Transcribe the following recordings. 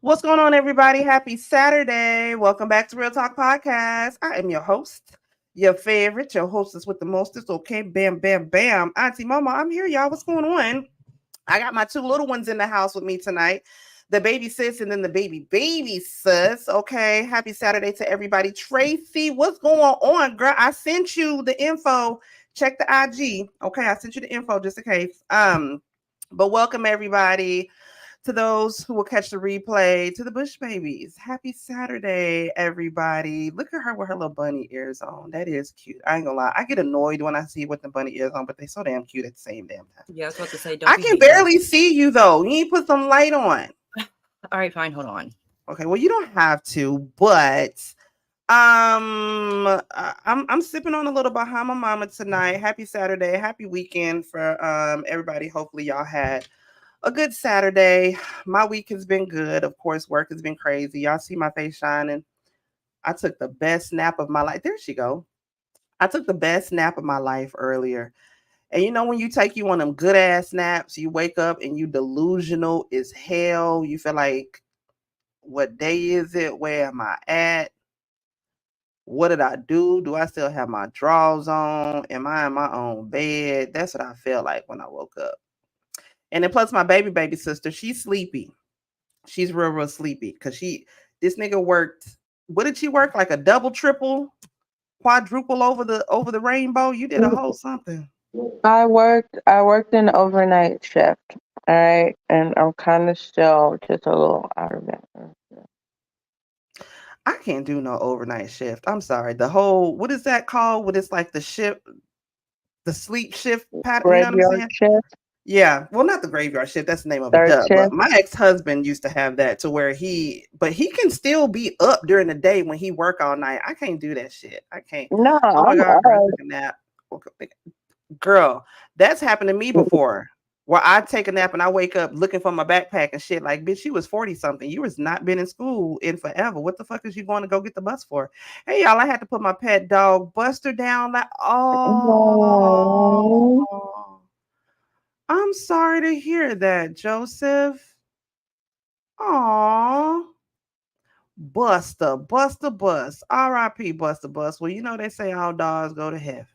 What's going on, everybody? Happy Saturday. Welcome back to Real Talk Podcast. I am your host, your favorite, your hostess with the mostest. Okay, bam, bam, bam. Auntie Mama, I'm here, y'all. What's going on? I got my two little ones in the house with me tonight. The baby sis and then the baby sis. Okay, happy Saturday to everybody. Tracy, what's going on, girl? I sent you the info. Check the IG. Okay, I sent you the info just in case. But welcome everybody. To those who will catch the replay, to the Bush babies, happy Saturday, everybody. Look at her with her little bunny ears on. That is cute. I ain't gonna lie. I get annoyed when I see with the bunny ears on, but they're so damn cute at the same damn time. Yeah, I was about to say, I can barely see you though. You need to put some light on. All right, fine. Hold on. Okay, well, you don't have to, but I'm sipping on a little Bahama Mama tonight. Happy Saturday, happy weekend for everybody. Hopefully y'all had a good Saturday. My week has been good. Of course, work has been crazy. Y'all see my face shining. I took the best nap of my life. There she go. I took the best nap of my life earlier. And you know when you take you one of them good ass naps, you wake up and you delusional as hell. You feel like, what day is it? Where am I at? What did I do? Do I still have my drawers on? Am I in my own bed? That's what I felt like when I woke up. And then plus my baby sister, she's sleepy. She's real sleepy because this nigga worked. What did she work? Like a double, triple, quadruple over the rainbow? You did a whole something. I worked an overnight shift. All right. And I'm kind of still just a little out of it. I can't do no overnight shift. I'm sorry. The whole, what is that called? What is like the sleep shift pattern? You know what I'm saying? Shift. Yeah, well, not the graveyard shift. That's the name of Third it. shift. But my ex-husband used to have that to where he can still be up during the day when he work all night. I can't do that shit. I can't. No, oh my God, girl, take a nap. Girl, that's happened to me before. Where I take a nap and I wake up looking for my backpack and shit. Like, bitch, you was 40 something. You was not been in school in forever. What the fuck is you going to go get the bus for? Hey, y'all, I had to put my pet dog Buster down. Like, oh. I'm sorry to hear that, Joseph. Aw. Buster. R.I.P. Buster Bust. Well, you know they say all dogs go to heaven.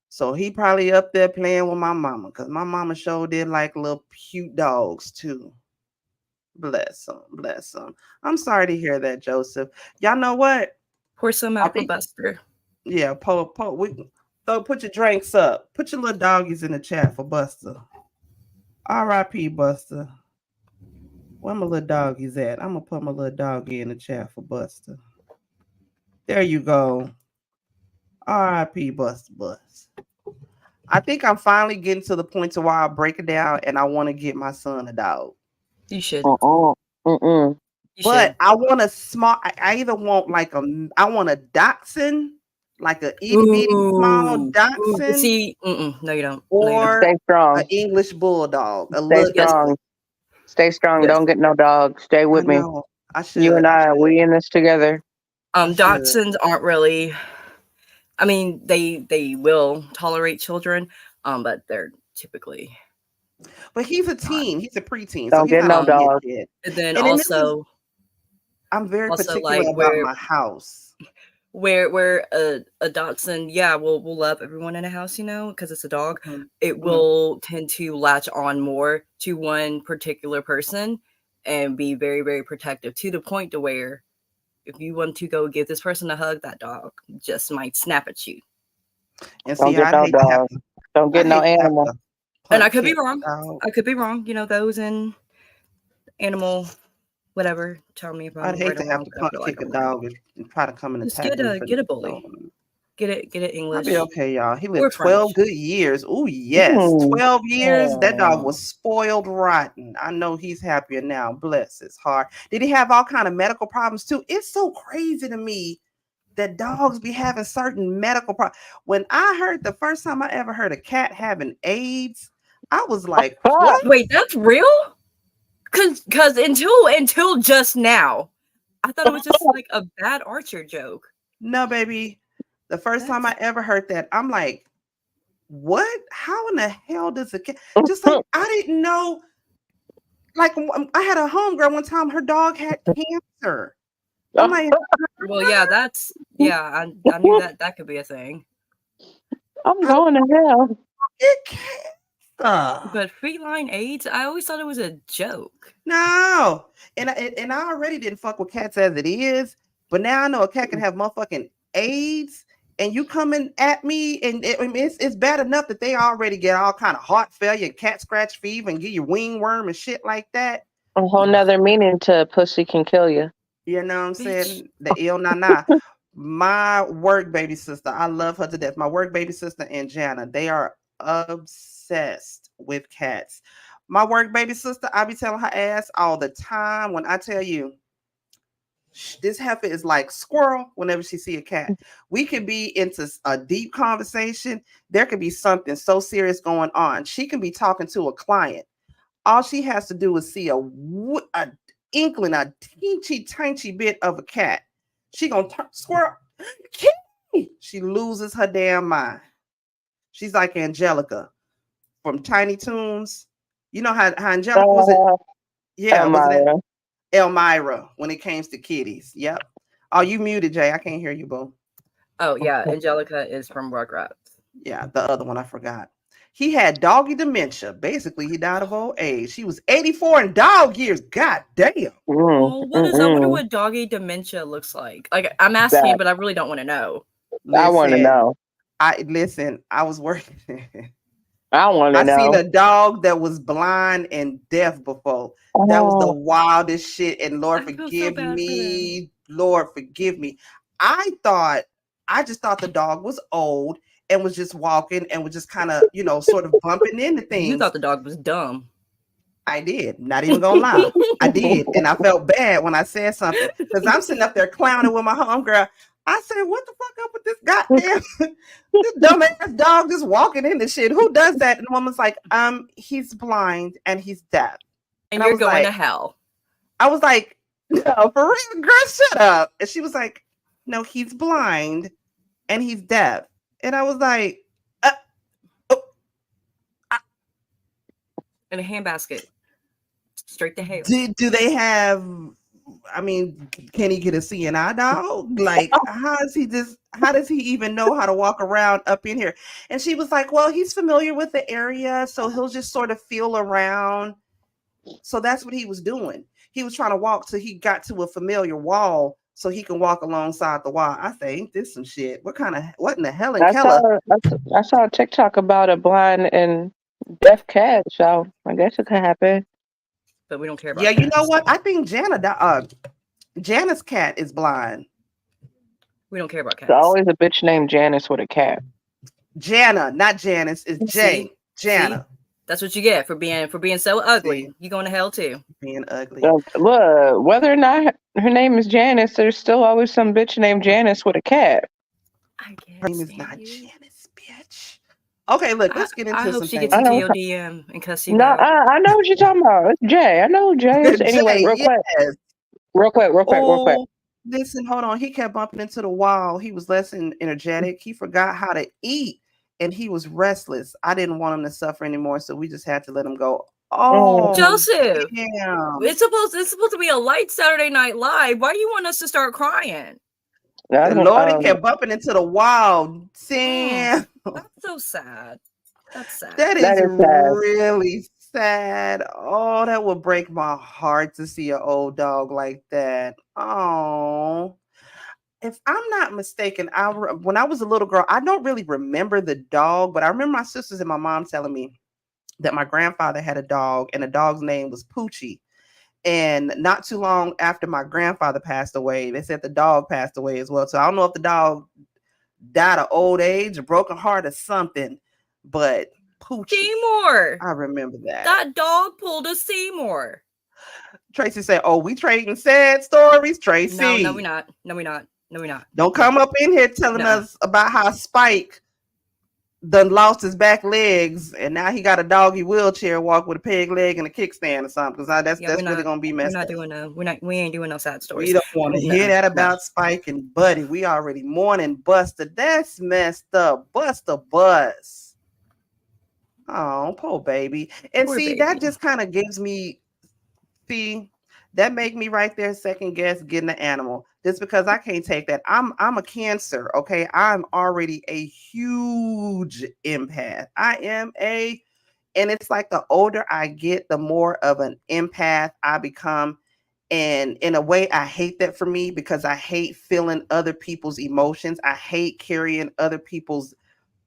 So he probably up there playing with my mama, because my mama sure did like little cute dogs too. Bless him. I'm sorry to hear that, Joseph. Y'all know what? Pour some out for Buster. Yeah, put your drinks up. Put your little doggies in the chat for Buster. R.I.P. Buster. Where my little doggies at? I'm gonna put my little doggy in the chat for Buster. There you go. R.I.P. Buster Bust. I think I'm finally getting to the point to where I break it down and I want to get my son a dog. You should. But I want a small. I either want like I want a Dachshund like a itty bitty small Ooh, dachshund, see, no, you don't. No, you don't. or Stay strong. an English bulldog. A Stay look. strong. Stay strong. Yes. Don't get no dog. Stay I with me. know. I should. You and I, we in this together. I should. Dachshunds aren't really. I mean, they will tolerate children, but they're typically. But he's a teen. He's a preteen, so Don't he's get not no gonna dog. get hit. And then And then this is, also, I'm very also, particular like, about my house. where a dachshund, yeah, will love everyone in a house, you know, because it's a dog. Mhm. It will tend to latch on more to one particular person and be very, very protective, to the point to where if you want to go give this person a hug, that dog just might snap at you. And Don't see, get I'd no hate to have dog. to. Don't get I'd no hate to have animal. to And I hunt could be kids wrong. out. I could be wrong. You know, those in animal, whatever. Tell me if I'm I'd hate right to or have wrong. to But I punt feel like kick a I'm right. dog and try to come and Just attack get me. a bully. Get it I'll English. be okay, y'all. He Or lived French. 12 good years. Oh, yes. Mm. 12 years. That dog Mm. was spoiled rotten. I know he's happier now. Bless his heart. Did he have all kind of medical problems too? It's so crazy to me that dogs be having certain medical problems. When I heard the first time I ever heard a cat having AIDS, I was like, what? Wait, that's real? Cause until just now, I thought it was just like a bad Archer joke. No, baby. The first time I ever heard that, I'm like, what? How in the hell does a cat? Just like I didn't know. Like I had a homegirl one time, her dog had cancer. I'm like, Well, yeah, I knew that could be a thing. I'm going to hell. it cancer. But feline AIDS, I always thought it was a joke. No, and I already didn't fuck with cats as it is, but now I know a cat can have motherfucking AIDS, and you coming at me, and it's bad enough that they already get all kind of heart failure, cat scratch fever, and get you wingworm and shit like that. A whole nother meaning to pussy can kill you. You know what I'm Bitch. saying? The ill na. My work baby sister, I love her to death. My work baby sister and Jana, they are obsessed with cats. My work baby sister, I be telling her ass all the time. When I tell you, this heifer is like squirrel whenever she see a cat. We could be into a deep conversation. There could be something so serious going on. She can be talking to a client. All she has to do is see a inkling, a teensy tiny bit of a cat. She gonna turn squirrel. Kitty! She loses her damn mind. She's like Angelica from Tiny Toons. You know how Angelica was it? Yeah, was it Elmira when it came to kitties? Yep. Oh, you muted, Jay. I can't hear you, boo. Oh yeah, Angelica is from Rugrats. Yeah, the other one I forgot. He had doggy dementia. Basically, he died of old age. He was 84 in dog years. God damn. Oh, what is that? I wonder what doggy dementia looks like. Like I'm asking, but I really don't want to know. I want to know. I was working. I want to know. I seen a dog that was blind and deaf before. That was the wildest shit. And Lord forgive me. Lord forgive me. I just thought the dog was old and was just walking and was just kind of, sort of bumping into things. You thought the dog was dumb. I did. Not even gonna lie. I did. And I felt bad when I said something because I'm sitting up there clowning with my homegirl. I said, what the fuck up with this goddamn this dumbass dog just walking into shit? Who does that? And the woman's like, he's blind and he's deaf. And you're going to hell. I was like, no, for real, girl, shut up. And she was like, no, he's blind and he's deaf. And I was like, in a handbasket. Straight to hell. Do they have, can he get a CNI dog? Like, how does he even know how to walk around up in here? And she was like, well, he's familiar with the area, so he'll just sort of feel around. So that's what he was doing. He was trying to walk till he got to a familiar wall so he can walk alongside the wall. I say, ain't this some shit? What in the hell? I saw a TikTok about a blind and deaf cat, so I guess it could happen. But we don't care about cats. You know what? I think Jana's cat is blind. We don't care about cats. There's always a bitch named Janice with a cat. Jana, not Janice. It's Jay. Jana. See? That's what you get for being so ugly. You going to hell too. Being ugly. Look, whether or not her name is Janice, there's still always some bitch named Janice with a cat. I Her can't name is stand not you. Janice, bitch. Okay, look, let's get I into hope some she gets things. I into know. your DM and cuss you No, out. I know what you're talking about. It's Jay. I know who Jay is. Anyway, Jay, yes. real quick. Oh, listen, hold on. He kept bumping into the wall. He was less energetic. He forgot how to eat and he was restless. I didn't want him to suffer anymore, so we just had to let him go. Oh, Joseph, damn. it's supposed to be a light Saturday Night Live. Why do you want us to start crying? I The don't, Lord, he kept bumping into the wall. Damn. That's so sad. That's sad. That That is is sad. really sad. Oh, that would break my heart to see an old dog like that. Oh, if I'm not mistaken, when I was a little girl, I don't really remember the dog, but I remember my sisters and my mom telling me that my grandfather had a dog, and the dog's name was Poochie. And not too long after my grandfather passed away, they said the dog passed away as well. So I don't know if the dog died of old age, a broken heart, or something, but Poochie. Seymour. I remember that. That dog pulled a Seymour. Tracy said, "Oh, we trading sad stories, Tracy." No, we're not. No, we're not. No, we're not. Don't come up in here telling us about how Spike done lost his back legs and now he got a doggy wheelchair walk with a peg leg and a kickstand or something. Because that's really gonna be messed up. We ain't doing no sad stories. We don't want to hear that about Spike and Buddy. We already mourning Buster. That's messed up. Buster Bus. Oh, poor baby. And Poor see, baby. that just kind of gives me, that make me right there second guess getting the animal. Just because I can't take that. I'm a Cancer, okay? I'm already a huge empath. And it's like the older I get, the more of an empath I become. And in a way, I hate that for me because I hate feeling other people's emotions. I hate carrying other people's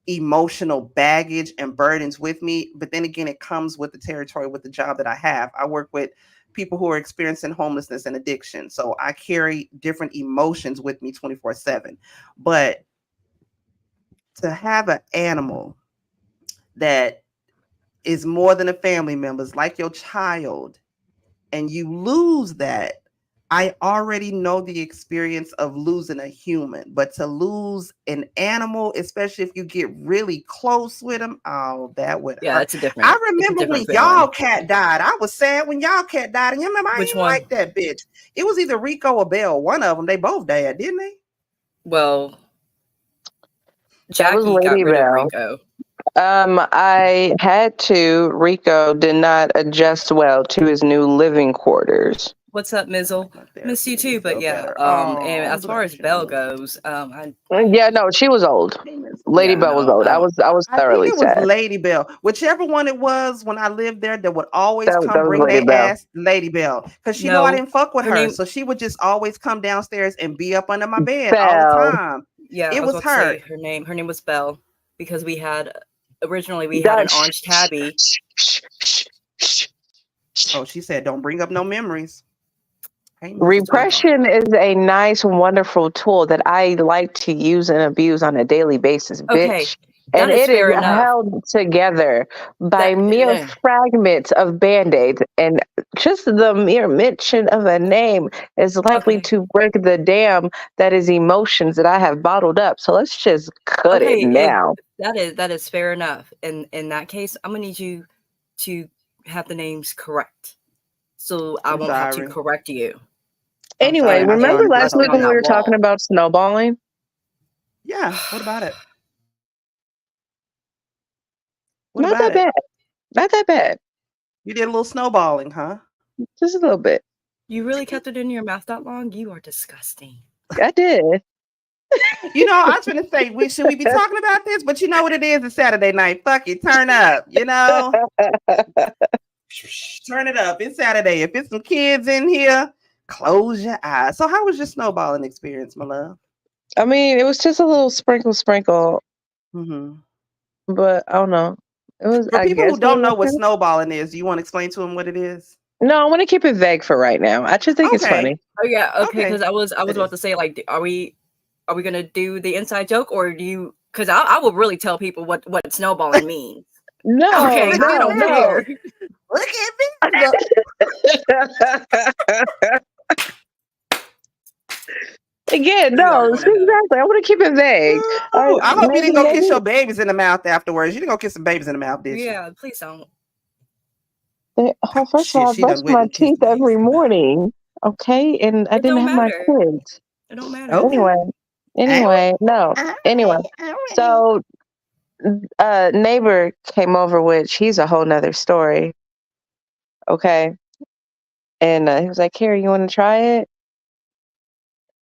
emotional baggage and burdens with me. But then again, it comes with the territory with the job that I have. I work with people who are experiencing homelessness and addiction. So I carry different emotions with me 24/7. But to have an animal that is more than a family member, like your child, and you lose that, I already know the experience of losing a human, but to lose an animal, especially if you get really close with them, oh, that would hurt. It's a different. I remember when y'all cat died. I was sad when y'all cat died, and you remember I didn't like that bitch. It was either Rico or Belle. One of them. They both died, didn't they? Well, Jackie got rid of Rico. I had to. Rico did not adjust well to his new living quarters. What's up, Mizzle? Miss you too, but yeah. And as far as Belle goes, she was old. Lady Belle was old. I was thoroughly sad. I think it was Lady Belle. Whichever one it was when I lived there, that would always come bring their ass Lady Belle. Because you know I didn't fuck with her. So she would just always come downstairs and be up under my bed all the time. Yeah, it was her. Her name was Belle because originally we had an orange tabby. Oh, she said, don't bring up no memories. Repression is a nice, wonderful tool that I like to use and abuse on a daily basis, bitch. And it is held together by mere fragments of Band-Aids. And just the mere mention of a name is likely to break the dam that is emotions that I have bottled up. So let's just cut it now. That is fair enough. In that case, I'm going to need you to have the names correct. So I won't have to correct you. Anyway, remember last week when we were talking about snowballing? Yeah, what about it? Not that bad. You did a little snowballing, huh? Just a little bit. You really kept it in your mouth that long? You are disgusting. I did. You know, I was going to say, should we be talking about this? But you know what it is? It's Saturday night. Fuck it. Turn up, you know? Turn it up. It's Saturday. If it's some kids in here, close your eyes. So how was your snowballing experience, my love? I mean, it was just a little sprinkle. Mm-hmm. But I don't know. It was for people who don't know what snowballing is. Do you want to explain to them what it is? No, I want to keep it vague for right now. I just think it's funny. Oh yeah, okay. Because I was about to say, like, are we gonna do the inside joke, or do you? Because I will really tell people what snowballing means. No, okay, no. Look at me. Again, no, exactly. I want to keep it vague. I hope you didn't go kiss your babies in the mouth afterwards. You didn't go kiss some babies in the mouth, did you? Yeah, please don't. First of all, I brush my teeth every morning. Okay, and I didn't have my kids. It don't matter. Okay. Anyway, so neighbor came over, which he's a whole nother story. Okay, and he was like, "Carrie, you want to try it?"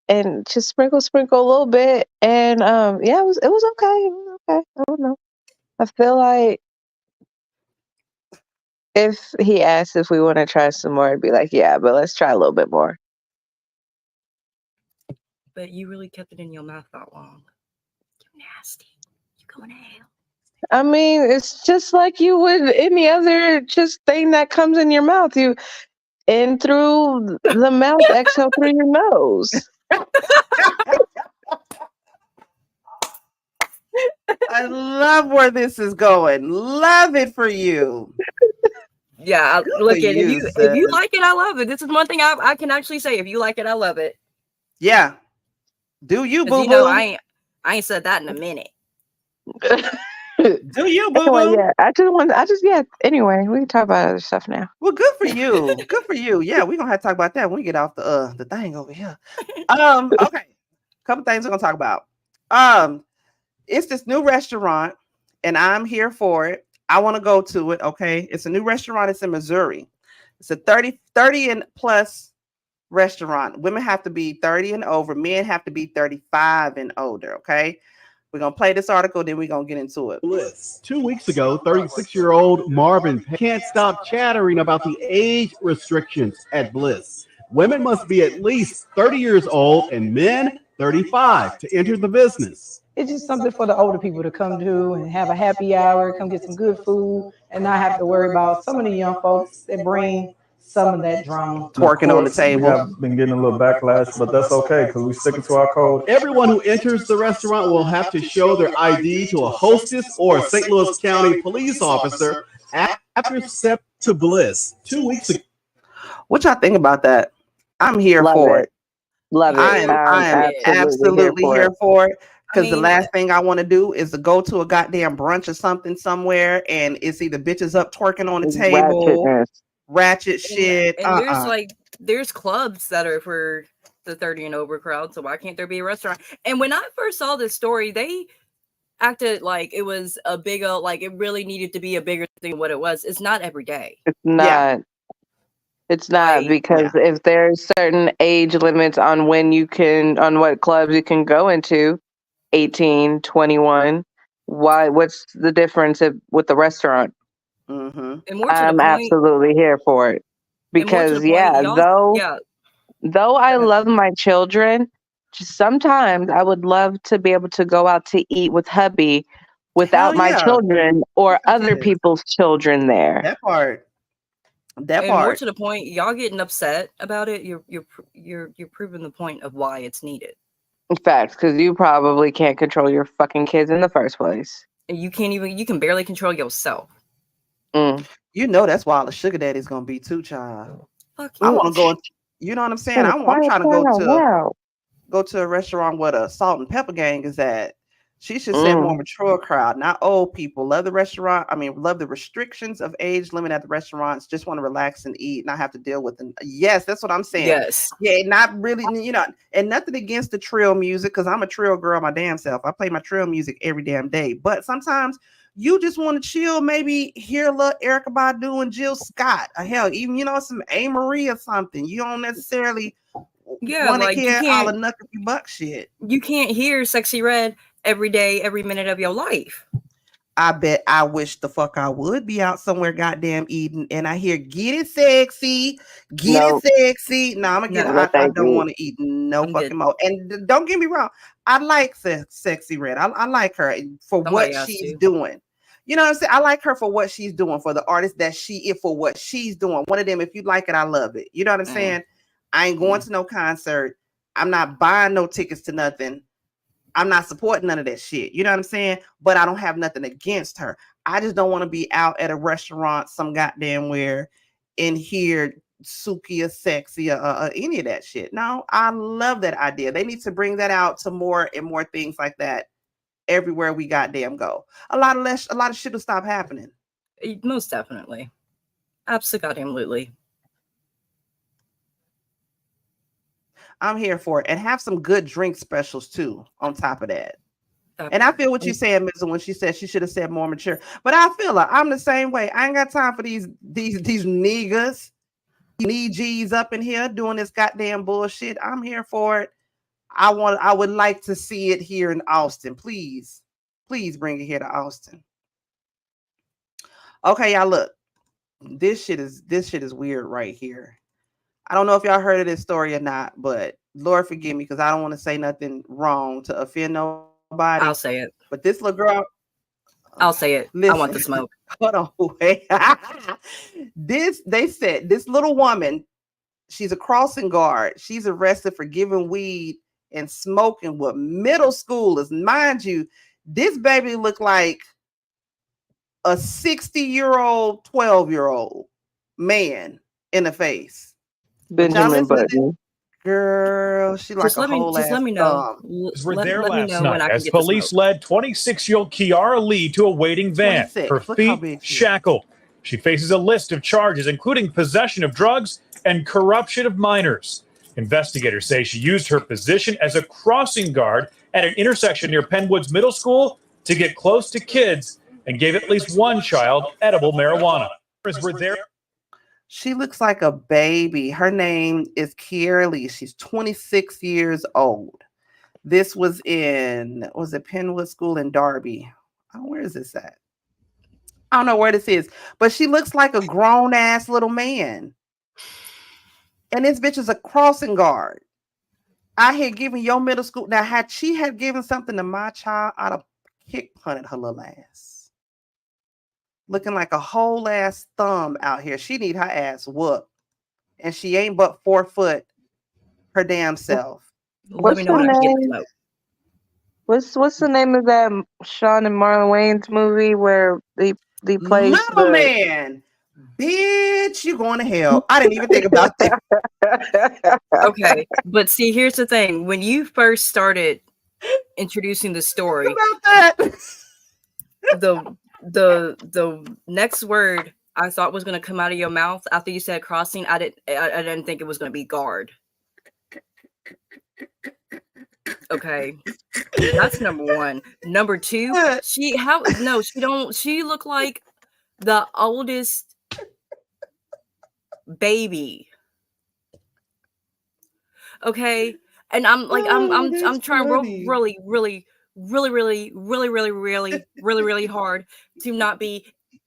And just sprinkle a little bit, and yeah, it was okay. It was okay. I don't know. I feel like if he asked if we want to try some more, I'd be like, yeah, but let's try a little bit more. But you really kept it in your mouth that long. You're nasty. You're going to hell. I mean, it's just like you would any other just thing that comes in your mouth. You in through the mouth, exhale through your nose. I love where this is going. Love it for you. Yeah, look at it. If you like it, I love it. This is one thing I can actually say. If you like it, I love it. Yeah. Do you, boo boo? You know, I ain't said that in a minute. Do you, boo boo? Anyway, yeah. Anyway, we can talk about other stuff now. Well, good for you. Good for you. Yeah, we're gonna have to talk about that when we get off the thing over here. Okay. Couple things we're gonna talk about. It's this new restaurant, and I'm here for it. I want to go to it. Okay. It's a new restaurant. It's in Missouri. It's a 30 and plus restaurant. Women have to be 30 and over. Men have to be 35 and older. Okay. We're going to play this article, then we're going to get into it. Bliss. 2 weeks ago, 36-year-old Marvin can't stop chattering about the age restrictions at Bliss. Women must be at least 30 years old and men 35 to enter the business. It's just something for the older people to come to and have a happy hour, come get some good food, and not have to worry about some of the young folks that bring some of that drama. Twerking on the table. We have been getting a little backlash, but that's okay because we're sticking to our code. Everyone who enters the restaurant will have to show their ID to a hostess or a St. Louis County police officer after step to Bliss 2 weeks ago. What y'all think about that? I'm here for it. Love it. I am absolutely here for it. Because the last thing I want to do is to go to a goddamn brunch or something somewhere, and it's either bitches up twerking on the table, ratchet shit. And there's clubs that are for the 30 and over crowd, so why can't there be a restaurant? And when I first saw this story, they acted like it was a bigger, like it really needed to be a bigger thing than what it was. It's not every day. It's not. Yeah. It's not, because if there's certain age limits on when you can, on what clubs you can go into, 18, 21. What's the difference with the restaurant? Mm-hmm. I'm absolutely here for it. Because though I love my children, just sometimes I would love to be able to go out to eat with hubby without my children or other people's children there. That part. More to the point, y'all getting upset about it. You're proving the point of why it's needed. Facts, because you probably can't control your fucking kids in the first place. And you can barely control yourself. You know that's why all the sugar daddy's gonna be too, child. Fuck I want to go. You know what I'm saying? I'm trying to go to a restaurant where the salt and pepper gang is at. She should say more mature crowd, not old people. Love the restaurant. I mean, love the restrictions of age limit at the restaurants. Just want to relax and eat, not have to deal with them. Yes, that's what I'm saying. Yes. Yeah, not really, and nothing against the trill music, because I'm a trill girl my damn self. I play my trill music every damn day. But sometimes you just want to chill, maybe hear a little Erykah Badu and Jill Scott. Or hell, even, some A. Marie or something. You don't necessarily want to hear all the knuckly buck shit. You can't hear Sexy Red every day, every minute of your life. I bet I wish the fuck I would be out somewhere goddamn eating and I hear get it sexy. No, I'm gonna I don't want to eat fucking more. And don't get me wrong, I like Sexy Red. I like her for what she's doing. You know what I'm saying? I like her for what she's doing, for the artist that she is, for what she's doing. One of them, if you like it, I love it. You know what I'm saying? I ain't going to no concert. I'm not buying no tickets to nothing. I'm not supporting none of that shit. You know what I'm saying? But I don't have nothing against her. I just don't want to be out at a restaurant some goddamn where and hear Suki or sexy or any of that shit. No, I love that idea. They need to bring that out to more and more things like that everywhere we goddamn go. A lot of shit will stop happening. Most definitely. Absolutely. I'm here for it. And have some good drink specials too on top of that. And I feel what you're saying, Mizzle, when she said she should have said more mature. But I feel her. I'm the same way. I ain't got time for these niggas, G's up in here doing this goddamn bullshit. I'm here for it. I would like to see it here in Austin. Please bring it here to Austin. Okay, y'all, look. This shit is weird right here. I don't know if y'all heard of this story or not, but Lord forgive me because I don't want to say nothing wrong to offend nobody. I'll say it. But this little girl, I'll say it. Listen, I want the smoke. Hold on, wait. They said this little woman, she's a crossing guard. She's arrested for giving weed and smoking with middle schoolers. Mind you, this baby looked like a 60-year-old, 12-year-old man in the face. Benjamin Button. Girl, she like a whole ass let me know. Were there last night as police led 26-year-old Kiara Lee to a waiting van. Her feet shackled. She faces a list of charges, including possession of drugs and corruption of minors. Investigators say she used her position as a crossing guard at an intersection near Penwoods Middle School to get close to kids and gave at least one child edible marijuana. Were there? She looks like a baby. Her name is Kiara Lee. She's 26 years old. This was it Penwood School in Darby? Oh, where is this at? I don't know where this is, but she looks like a grown ass little man. And this bitch is a crossing guard. I had given your middle school. Now, had she had given something to my child, I'd have punted her little ass. Looking like a whole ass thumb out here. She need her ass whooped. And she ain't but 4 foot her damn self. What's the name? What's the name of that Sean and Marlon Wayans movie where they play Little Man? Bitch, you going to hell. I didn't even think about that. Okay, but see, here's the thing. When you first started introducing the story about that, the next word I thought was going to come out of your mouth after you said crossing, I didn't think it was going to be guard. Okay, that's number one. Number two, she looked like the oldest baby. Okay, and I'm trying really hard to not be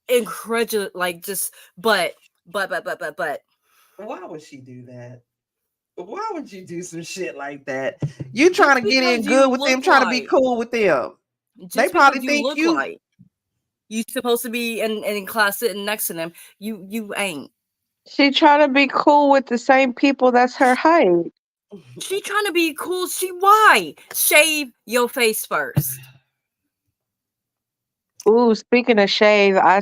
incredulous, like just but. Why would she do that? Why would you do some shit like that? You trying to get in good with them, trying to be cool with them. They probably think you like you supposed to be in class sitting next to them. You ain't. She trying to be cool with the same people that's her height. She trying to be cool. Why? Shave your face first. Ooh, speaking of shave, I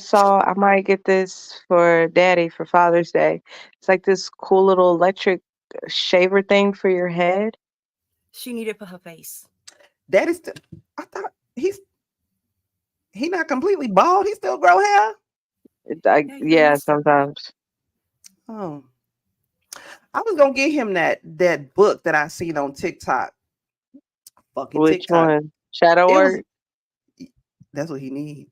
might get this for Daddy for Father's Day. It's like this cool little electric shaver thing for your head. She needed for her face. Daddy's I thought he not completely bald. He still grow hair. Yeah, sometimes. Oh, I was gonna get him that book that I seen on TikTok. Fucking Which TikTok. one? Shadow Work. That's what he need.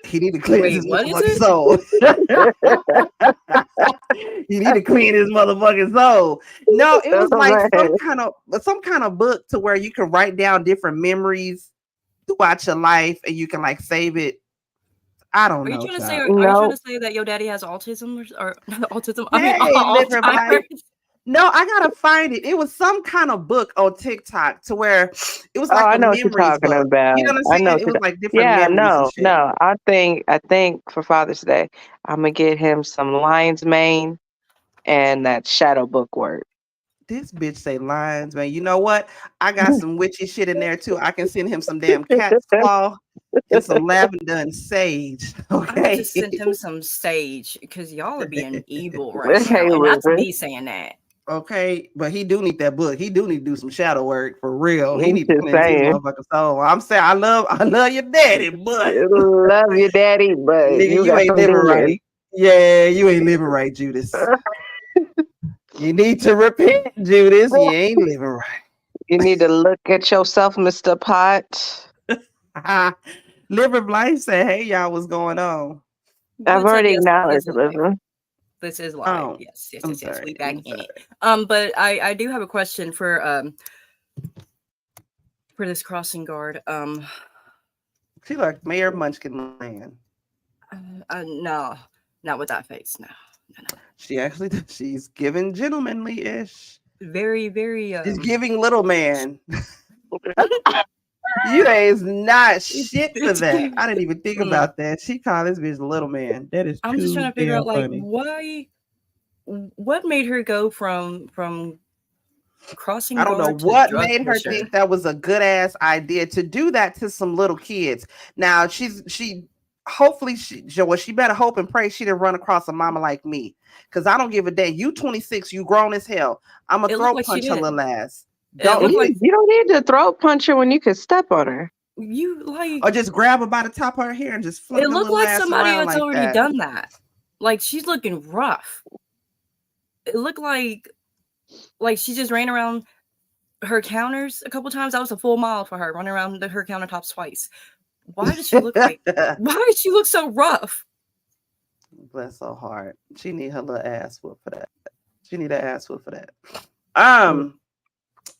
He need to clean his motherfucking soul. He need to clean his motherfucking soul. No, it was like some kind of book to where you can write down different memories throughout your life and you can like save it. I don't know. Are you trying to say that your daddy has autism or not autism? Alzheimer's? No, I gotta find it. It was some kind of book on TikTok to where it was like I know what you're talking about. You know what I'm saying? It was like different memories. No. I think for Father's Day, I'm gonna get him some lion's mane and that shadow book work. This bitch say lion's mane. You know what? I got some witchy shit in there too. I can send him some damn cat's claw. and some lavender and sage. Okay. I just sent him some sage because y'all are being evil right now. And that's me saying that. Okay, but he do need that book. He do need to do some shadow work for real. He need to cleanse his motherfucking soul. I'm saying I love your daddy, but love your daddy, but nigga, you ain't living right. Yeah, you ain't living right, Judas. You need to repent, Judas. You ain't living right. You need to look at yourself, Mr. Pot. Liver Blight said, "Hey, y'all, what's going on?" I've already acknowledged, Liver. This is live. Oh, yes. We back in it. But I do have a question for this crossing guard. She like Mayor Munchkin Man. No, not with that face. No. She's giving gentlemanly-ish. Very, very. She's giving little man. You is not shit for that. I didn't even think about that. She called this bitch little man. That is. I'm just trying to figure out, like, funny. why. What made her go from crossing? I don't know what made her think that was a good ass idea to do that to some little kids. Now hopefully she better hope and pray she didn't run across a mama like me, because I don't give a damn. You 26, you grown as hell. I'm a throat punch her little ass. You don't need to throat punch her when you could step on her. Or just grab her by the top of her hair and just flip her. It looked like somebody that's already done that. Like, she's looking rough. It looked like she just ran around her counters a couple times. That was a full mile for her, running around her countertops twice. Why does she look why does she look so rough? Bless her heart. She need her little ass whoop for that. She need her ass whoop for that.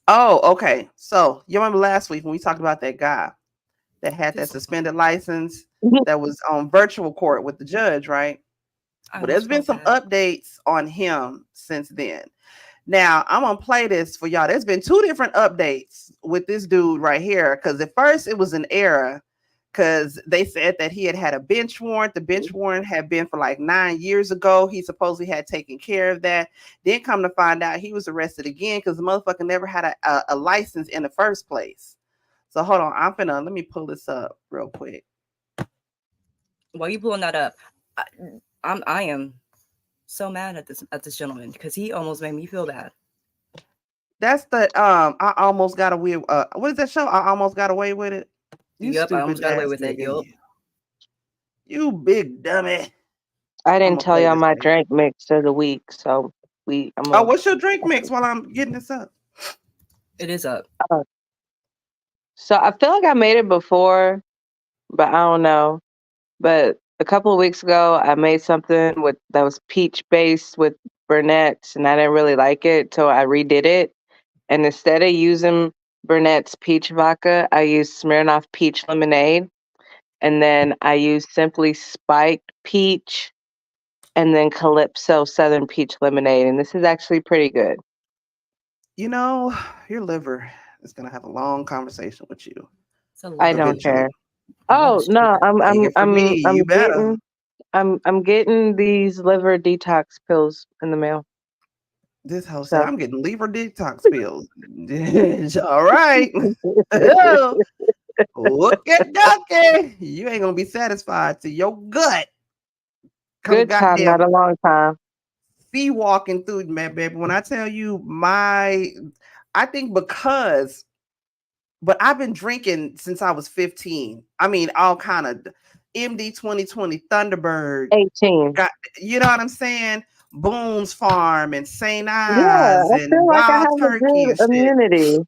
Oh, okay. So you remember last week when we talked about that guy that had that suspended license that was on virtual court with the judge, right? But there's been some updates on him since then. Now, I'm going to play this for y'all. There's been 2 different updates with this dude right here, because at first it was an error, because they said that he had a bench warrant. The bench warrant had been for like 9 years ago. He supposedly had taken care of that. Then come to find out he was arrested again because the motherfucker never had a license in the first place. So hold on. Let me pull this up real quick. While you pulling that up, I am so mad at this gentleman because he almost made me feel bad. That's the I almost got away. What is that show? I almost got away with it. Yep, I almost got away with it. Yep. You big dummy. I didn't tell y'all my drink mix of the week, so what's your drink mix while I'm getting this up? It is up. So I feel like I made it before, but I don't know. But a couple of weeks ago, I made something that was peach based with Burnett's, and I didn't really like it, so I redid it. And instead of using Burnett's peach vodka, I used Smirnoff peach lemonade, and then I used Simply Spiked peach, and then Calypso Southern peach lemonade, and this is actually pretty good. You know, your liver is gonna have a long conversation with you. I don't care. Oh no, I'm getting these liver detox pills in the mail. This house said I'm getting liver detox pills. All right. Look at Ducky. You ain't gonna be satisfied till your gut. Good time, not a long time. See walking through, man, baby. When I tell you but I've been drinking since I was 15. I mean, all kind of MD 2020, Thunderbird. 18. You know what I'm saying? Boone's Farm and St. Ives and Wild Turkey and immunity.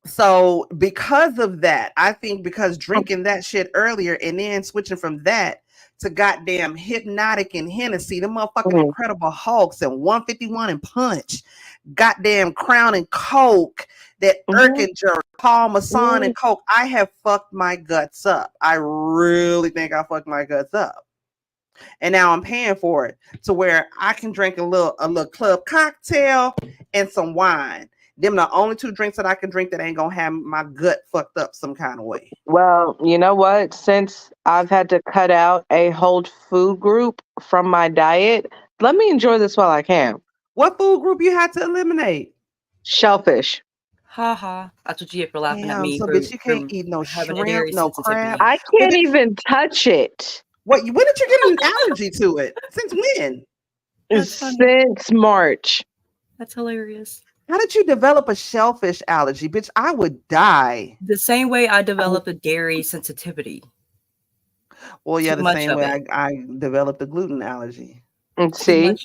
So because of that, I think because drinking that shit earlier and then switching from that to goddamn Hypnotic and Hennessy, the motherfucking Incredible Hulks and 151 and Punch, goddamn Crown and Coke, that Erkinger, Paul Masson and Coke, I have fucked my guts up. I really think I fucked my guts up. And now I'm paying for it to where I can drink a little club cocktail and some wine. Them the only 2 drinks that I can drink that ain't gonna have my gut fucked up some kind of way. Well, you know what? Since I've had to cut out a whole food group from my diet, let me enjoy this while I can. What food group you had to eliminate? Shellfish. Ha ha. That's what you get for laughing at me. So bitch, you can't eat no shrimp, no crab. I can't even touch it. What? When did you get an allergy to it? Since when? Since March. That's hilarious. How did you develop a shellfish allergy? Bitch, I would die. The same way I developed a dairy sensitivity. Well, yeah, the same way I developed a gluten allergy. See?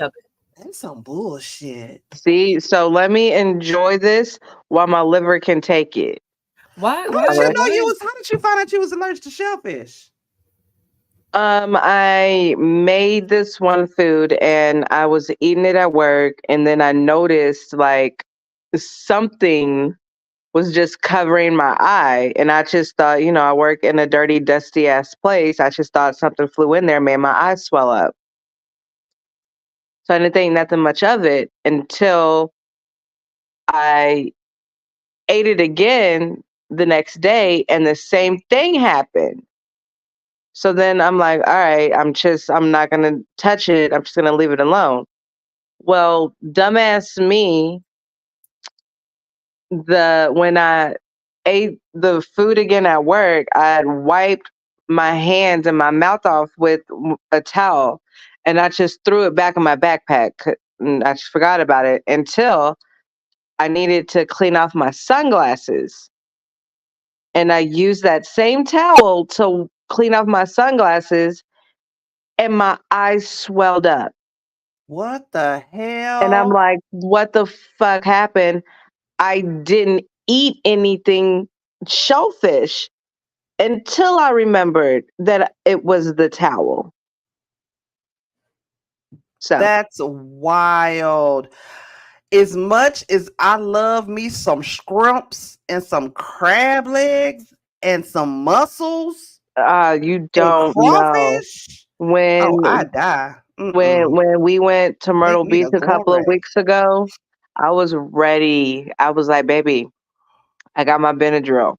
That's some bullshit. See, so let me enjoy this while my liver can take it. Why? How did you find out you was allergic to shellfish? I made this one food and I was eating it at work, and then I noticed like something was just covering my eye, and I just thought, I work in a dirty, dusty ass place. I just thought something flew in there, made my eyes swell up. So I didn't think nothing much of it until I ate it again the next day, and the same thing happened. So then I'm like, all right, I'm not going to touch it. I'm just going to leave it alone. Well, dumbass me, when I ate the food again at work, I had wiped my hands and my mouth off with a towel, and I just threw it back in my backpack. And I just forgot about it until I needed to clean off my sunglasses. And I used that same towel to clean off my sunglasses, and my eyes swelled up. What the hell? And I'm like, what the fuck happened? I didn't eat anything shellfish until I remembered that it was the towel. So that's wild. As much as I love me some scrumps and some crab legs and some mussels, you don't know when I die. When we went to Myrtle Beach a couple of weeks ago, I was ready. I was like, baby, I got my Benadryl.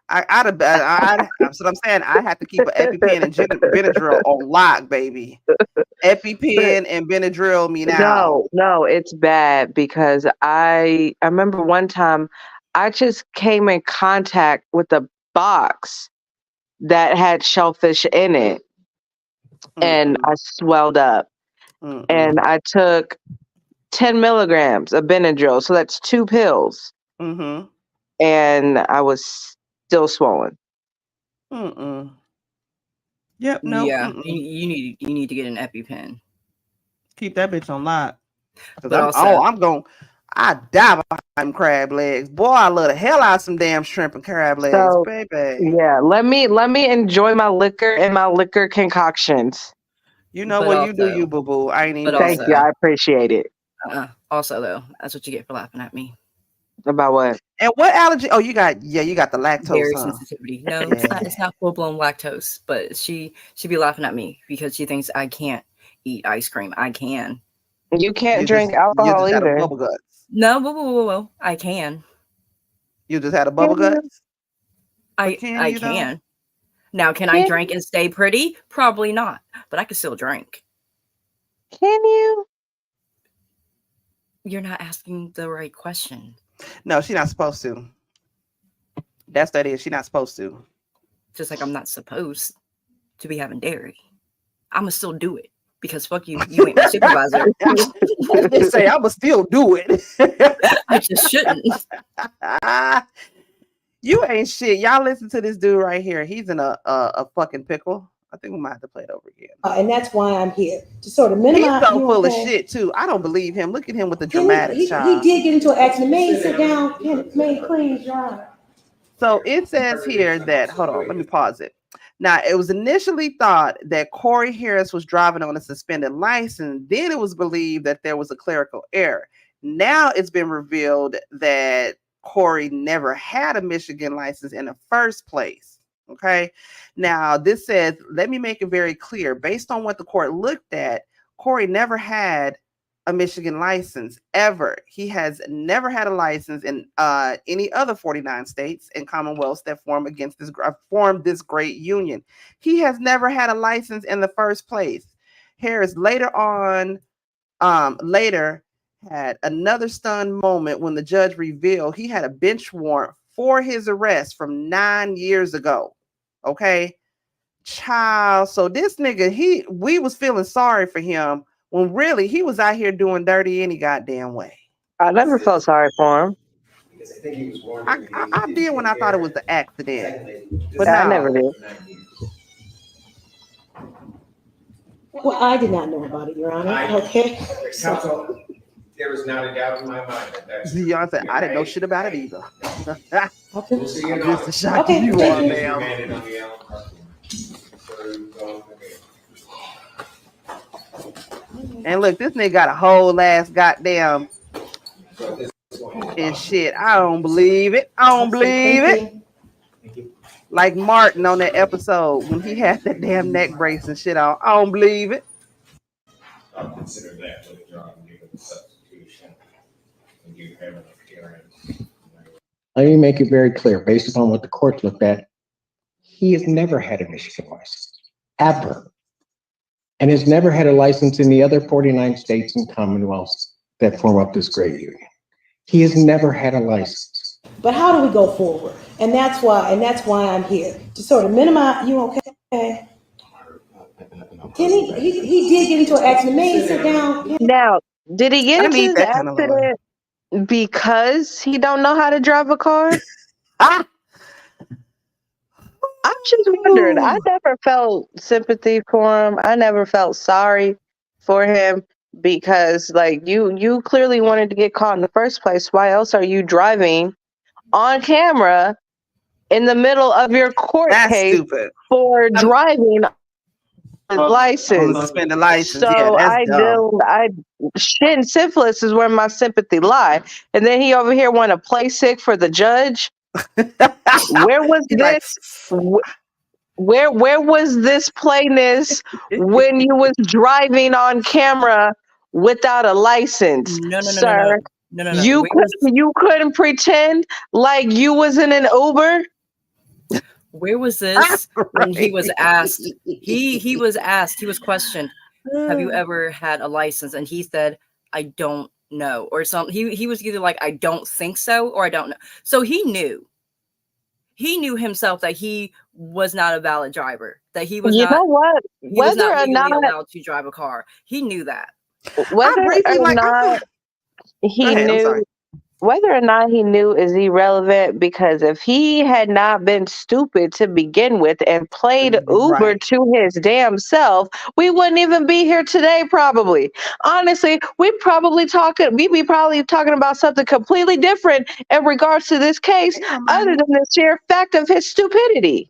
That's what I'm saying. I have to keep an EpiPen and Benadryl on lock, baby. EpiPen and Benadryl me now. No, it's bad because I remember one time I just came in contact with a box that had shellfish in it, and I swelled up. And I took 10 milligrams of Benadryl, so that's 2 pills. And I was still swollen. Yep. No. Yeah. You need to get an EpiPen. Keep that bitch on lock. I die behind crab legs. Boy, I love the hell out of some damn shrimp and crab legs, baby. Yeah, let me enjoy my liquor and my liquor concoctions. You know what you do, you boo boo. I ain't even. Thank you, I appreciate it. Also, though, that's what you get for laughing at me. About what? And what allergy? Oh, you got the lactose. Dairy sensitivity. No, it's not full blown lactose, but she be laughing at me because she thinks I can't eat ice cream. I can. You can't drink alcohol either. Bubble guts. No, whoa. I can. You just had a bubble guts? I can. Now, can I drink and stay pretty? Probably not, but I can still drink. Can you? You're not asking the right question. No, she's not supposed to. That's what it is. She's not supposed to. Just like I'm not supposed to be having dairy. I'm going to still do it. Because fuck you, you ain't my supervisor. They say I'ma still do it. I just shouldn't. You ain't shit. Y'all listen to this dude right here. He's in a fucking pickle. I think we might have to play it over again. And that's why I'm here to sort of minimize. He's so full of shit too. I don't believe him. Look at him with the dramatic child. He did get into an accident. May sit down. May please drive. So it says here that hold on. Let me pause it. Now, it was initially thought that Corey Harris was driving on a suspended license. Then it was believed that there was a clerical error. Now it's been revealed that Corey never had a Michigan license in the first place. Okay. Now, this says, let me make it very clear. Based on what the court looked at, Corey never had a Michigan license ever. He has never had a license in any other 49 states and commonwealths that formed this great union. He has never had a license in the first place. Harris later had another stunned moment when the judge revealed he had a bench warrant for his arrest from 9 years ago. Okay, child. So this nigga, we was feeling sorry for him when really he was out here doing dirty any goddamn way. I never felt sorry for him. I did when I thought it was the accident, but I no. never did. Well, I did not know about it, Your Honor. Okay. Counsel, there was not a doubt in my mind that that's. Beyonce, I didn't know shit about it either. Okay. We'll see you in Just August. as shocked as you are, thank you. ma'am. Remanded on the Allen Park. So you go again. And look, this nigga got a whole ass goddamn and shit. I don't believe it. I don't believe it. Like Martin on that episode when he had that damn neck brace and shit on. I don't believe it. I'll consider that withdrawn given the substitution. And you have an appearance. Let me make it very clear, based upon what the court looked at, he has never had a Michigan license, ever. And has never had a license in the other 49 states and commonwealths that form up this great union. He has never had a license. But how do we go forward? And that's why I'm here to sort of minimize. You okay? Can he did get into an accident? May he sit down? Now, did he get into this accident because he don't know how to drive a car? I'm just wondering. I never felt sympathy for him. I never felt sorry for him because, like, you clearly wanted to get caught in the first place. Why else are you driving on camera in the middle of your court case for driving license? Suspended license. So Yeah, shit and syphilis is where my sympathy lie. And then he over here want to play sick for the judge. Where was this? Where was this playness when you was driving on camera without a license? Sir? No. You couldn't pretend like you was in an Uber. Where was this when he was asked? He was questioned, have you ever had a license? And he said, I don't know, or something. He was either like, I don't think so, or I don't know. So he knew himself that he was not a valid driver, that he was not. You know what? Whether or not allowed to drive a car, he knew that. Whether or not he knew is irrelevant, because if he had not been stupid to begin with and played Uber to his damn self, we wouldn't even be here today. Probably, honestly, we'd be probably talking about something completely different in regards to this case, other than the sheer fact of his stupidity.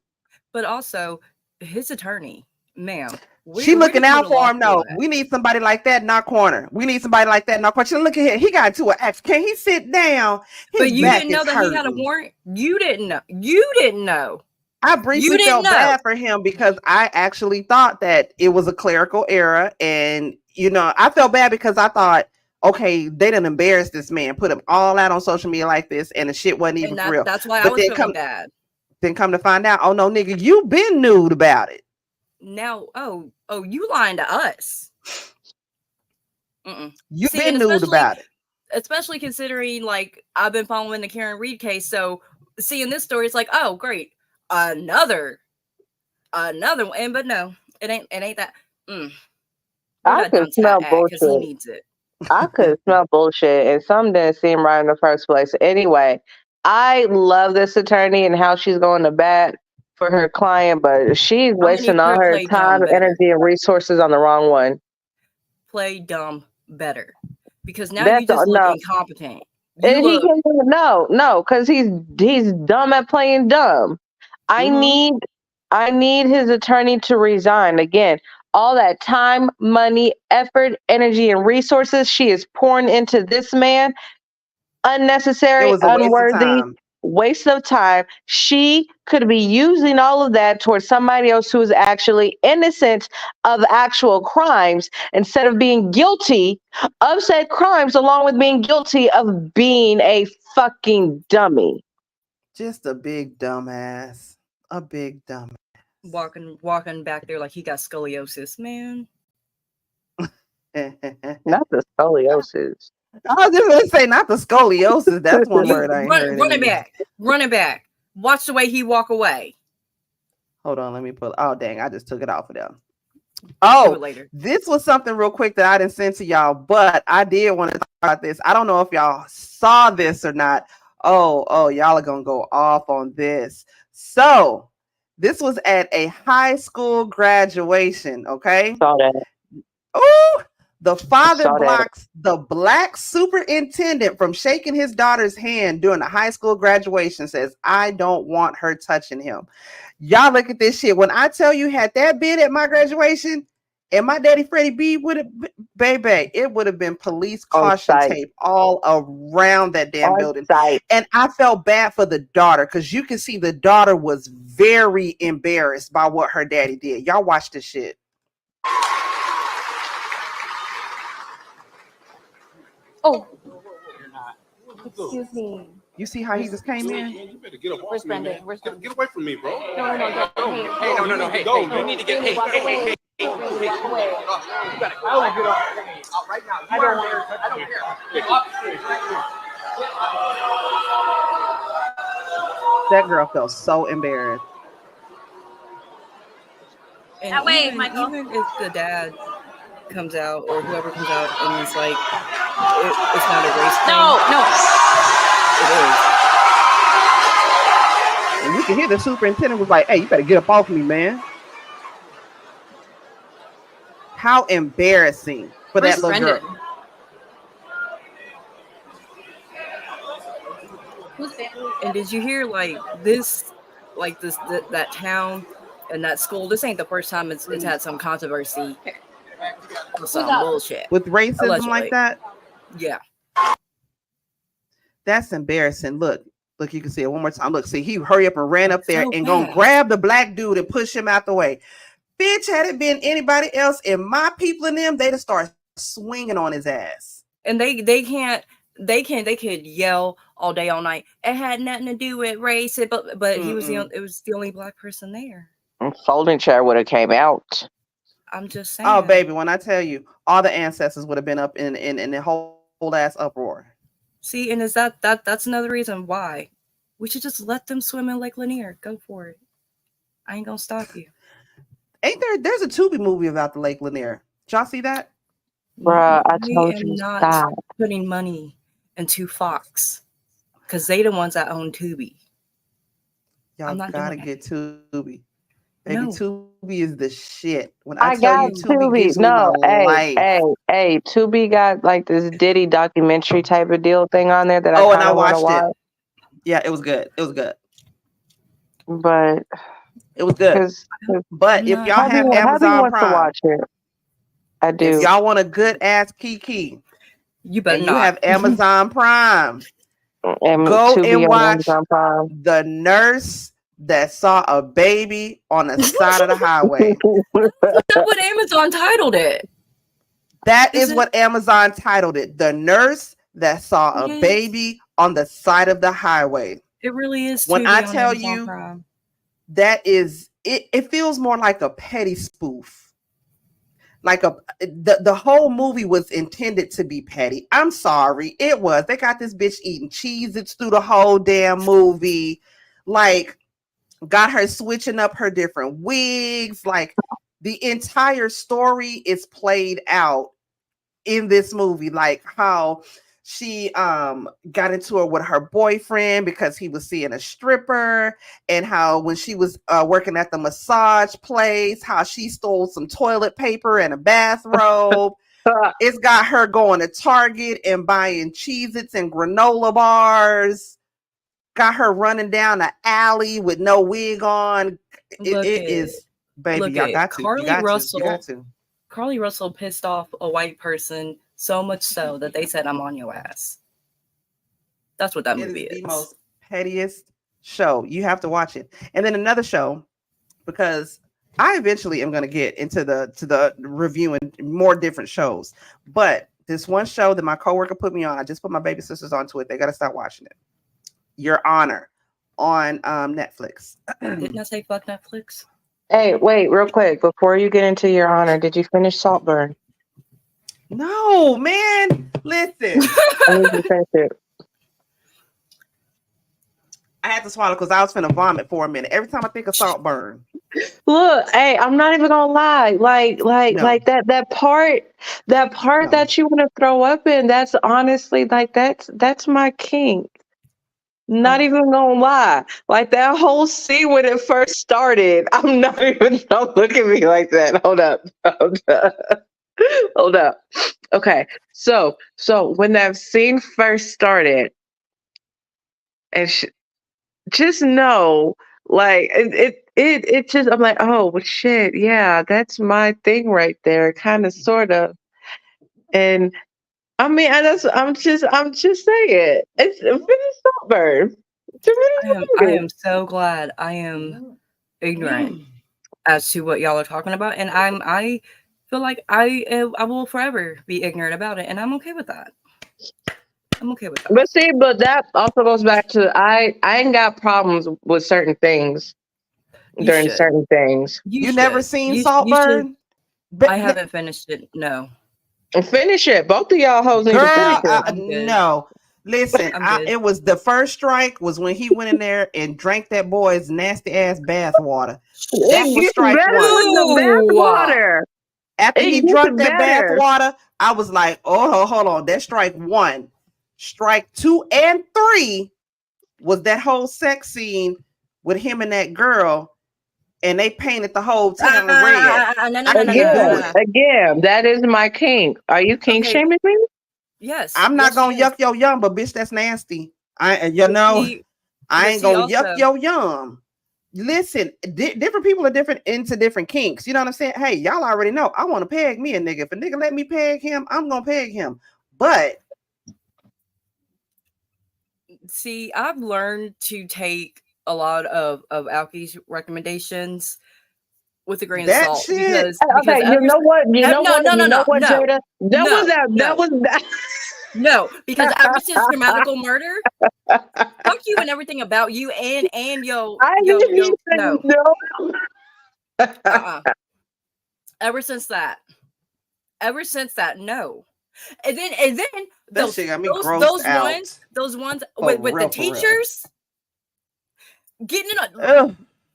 But also, his attorney, ma'am. She looking out for him though. We need somebody like that in our corner. We need somebody like that in our corner. She look at him. He got into an accident. Can he sit down? But you didn't know that he had a warrant. You didn't know. I briefly felt bad for him because I actually thought that it was a clerical error, and I felt bad because I thought, okay, they didn't embarrass this man, put him all out on social media like this, and the shit wasn't even for real. That's why I was feeling bad. Then come to find out, oh no, nigga, you been nude about it. Now, you lying to us. You've been nude about it. Especially considering, like, I've been following the Karen Reed case, so seeing this story, it's like, oh, great, another one. But no, it ain't that. I could smell bullshit. He needs it. I could smell bullshit, and some didn't seem right in the first place. Anyway, I love this attorney and how she's going to bat for her client, but she's wasting all her time, energy, and resources on the wrong one. Play dumb better, because now you just look incompetent. No, because he's dumb at playing dumb. I need his attorney to resign. Again, all that time, money, effort, energy, and resources she is pouring into this man, unnecessary, unworthy. Waste of time. She could be using all of that towards somebody else who is actually innocent of actual crimes, instead of being guilty of said crimes, along with being guilty of being a fucking dummy. Just a big dumbass. A big dumbass. Walking back there like he got scoliosis, man. Not the scoliosis. I was just gonna say not the scoliosis. That's one word I ain't heard. Run it back. Watch the way he walk away. Hold on, let me pull. Oh dang, I just took it off of them. Oh, this was something real quick that I didn't send to y'all, but I did want to talk about this. I don't know if y'all saw this or not. Oh, y'all are gonna go off on this. So this was at a high school graduation. Okay. Saw that. Oh, the father blocks the black superintendent from shaking his daughter's hand during the high school graduation. Says, I don't want her touching him. Y'all look at this shit. When I tell you, had that been at my graduation and my daddy Freddie B would have, baby, it would have been police caution tape all around that damn building. And I felt bad for the daughter because you can see the daughter was very embarrassed by what her daddy did. Y'all watch this shit. Oh, excuse me. You see how he just came in? You better get up Where's Brendan? Where's Brendan? Get away from me, bro. No. Hey, no. Hey, you need to get. Hey. Walk away. You gotta go. I don't get off right now. I don't care. That girl felt so embarrassed. And that way, Michael. Even if the dad comes out or whoever comes out and it's like it's not a race thing. No. It is. And you can hear the superintendent was like, hey, you better get up off me, man. How embarrassing for that little Brendan? girl. And did you hear that town and that school? This ain't the first time it's had some controversy. Some bullshit with racism allegedly. Like that. Yeah, that's embarrassing. Look, you can see it one more time. Look, see, he hurry up and ran up there and gonna grab the black dude and push him out the way. Bitch, had it been anybody else and my people in them, they'd have started swinging on his ass. And they could yell all day, all night. It had nothing to do with race, but he was it was the only black person there. Folding chair would have came out. I'm just saying. Oh, baby, when I tell you, all the ancestors would have been up in the whole ass uproar. See, and is that's another reason why we should just let them swim in Lake Lanier. Go for it. I ain't gonna stop you. Ain't there's a Tubi movie about the Lake Lanier. Did y'all see that? Bruh, I told you not stop. Putting money into Fox because they the ones that own Tubi. Y'all gotta get Tubi. Baby, no. Tubi is the shit. When I tell you Tubi gives me my life. Hey, Tubi got like this Diddy documentary type of deal thing on there that I watched it. Yeah, it was good. But it was good. But if y'all have Amazon Prime, to watch it. I do. If y'all want a good ass Kiki, you better you have Amazon Prime. Go and watch The Nurse That Saw a Baby on the Side of the Highway. That's what Amazon titled it. That is what Amazon titled it. The Nurse That Saw a Baby on the Side of the Highway. It really is. When I tell you Prime. That is it feels more like a petty spoof. Like the whole movie was intended to be petty. I'm sorry, it was. They got this bitch eating Cheez-Its through the whole damn movie. Like, got her switching up her different wigs. Like, the entire story is played out in this movie. Like how she got into it with her boyfriend because he was seeing a stripper, and how when she was working at the massage place, how she stole some toilet paper and a bathrobe. It's got her going to Target and buying Cheez-Its and granola bars. Got her running down the alley with no wig on. It is, baby, y'all got to. You got to. Carly Russell pissed off a white person so much so that they said, I'm on your ass. That's what that movie is. The most pettiest show. You have to watch it. And then another show, because I eventually am going to get into the reviewing more different shows. But this one show that my coworker put me on, I just put my baby sisters onto it. They got to start watching it. Your Honor on Netflix. Didn't I say fuck Netflix? Hey, wait, real quick. Before you get into Your Honor, did you finish Saltburn? No, man. Listen. I had to swallow because I was finna vomit for a minute. Every time I think of Saltburn. Look, hey, I'm not even gonna lie. Like that part that you want to throw up in, that's honestly like that's my kink. Not even gonna lie. Like that whole scene when it first started, I'm not even, don't look at me like that. Hold up. Hold up. Okay. So when that scene first started, and just know, like it just, I'm like, oh well, shit, yeah, that's my thing right there, kind of, sort of. And I mean, I'm just saying, it's Saltburn. I am so glad I am ignorant as to what y'all are talking about, and I feel like I will forever be ignorant about it, and I'm okay with that. I'm okay with that. But see, but that also goes back to I ain't got problems with certain things during certain things. You never seen Saltburn? I haven't finished it. No. Finish it. Both of y'all hoes need to finish it. No. Listen, it was the first strike was when he went in there and drank that boy's nasty ass bath water. That was strike one. After he drank that bath water, I was like, oh, hold on. That's strike one. Strike 2 and 3 was that whole sex scene with him and that girl, and they painted the whole town red. Again, that is my kink. Are you kink shaming me? Yes. I'm not gonna yuck your yum, but bitch, that's nasty. I ain't gonna yuck your yum. Listen, different people are into different kinks. You know what I'm saying? Hey, y'all already know. I want to peg me a nigga. If a nigga let me peg him, I'm gonna peg him. But see, I've learned to take a lot of Alki's recommendations with a grain of salt. Because okay, you know what, Jada? That was No, because ever since Grammatical Murder, fuck you and everything about you and yo no. Ever since that, no. And then those ones with the teachers getting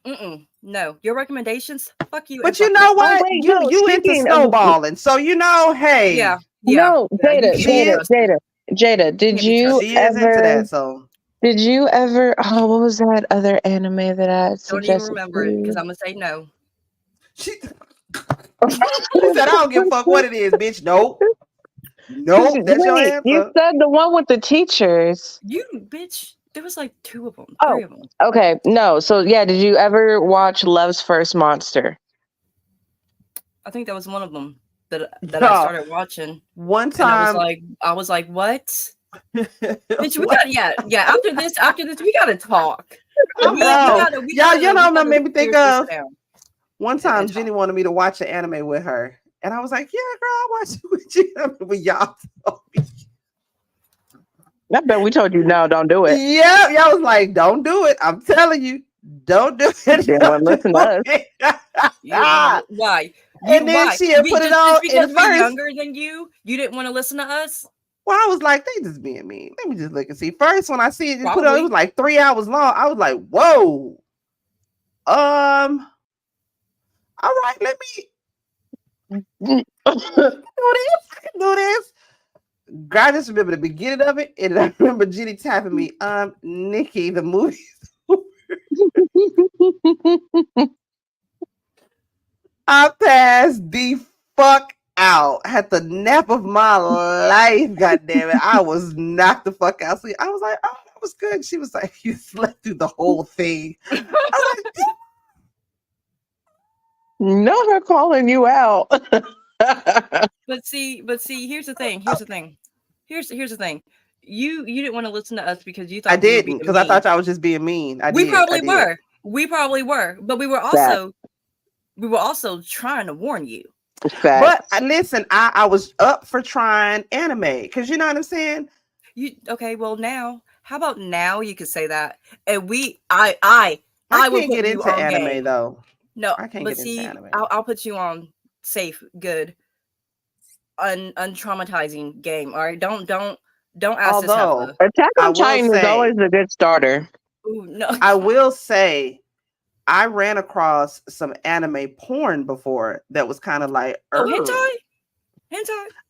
in no, your recommendations, fuck you. But you know what? You into snowballing, so you know, hey, no, Jada, did you ever? Did you ever? Oh, what was that other anime that I suggested? Don't even remember it because I'm gonna say no. She said, "I don't give a fuck what it is, bitch." Nope. That's your answer. You said the one with the teachers. You bitch. There was like 2 of them, 3 of them. Okay, no. So yeah, did you ever watch Love's First Monster? I think that was one of them that I started watching. One time, I was like, what? Bitch, we got After this, we gotta talk. You know, made me think of one time. Jenny wanted me to watch an anime with her, and I was like, "Yeah, girl, I'll watch it with you." But y'all told me. I bet we told you no, don't do it. Yeah, y'all was like, don't do it. I'm telling you, don't do it. You didn't want to listen to us. Why? And then she had put it on because we're younger than you. You didn't want to listen to us. Well, I was like, they just being mean. Let me just look and see. First, when I see it put on, it was like 3 hours long. I was like, whoa. All right, let me do this. I just remember the beginning of it, and I remember Jenny tapping me, Nikki, the movie. I passed the fuck out. I had the nap of my life, goddamn it. I was knocked the fuck out. I was like, oh, that was good. She was like, you slept through the whole thing. I was like, no, they're calling you out. But see, here's the thing. Here's the thing. You didn't want to listen to us because you thought I didn't, because I thought I was just being mean. We probably were, but we were also trying to warn you. But listen, I was up for trying anime because you know what I'm saying. Well now, how about now you could say that, and I can't get into anime though. No, I can't get into anime. I'll put you on safe, good. untraumatizing game. All right, don't ask Although, this. Attack I on will Titan is say- always a good starter. Ooh, no. I will say, I ran across some anime porn before that was kind of like, Oh, hentai.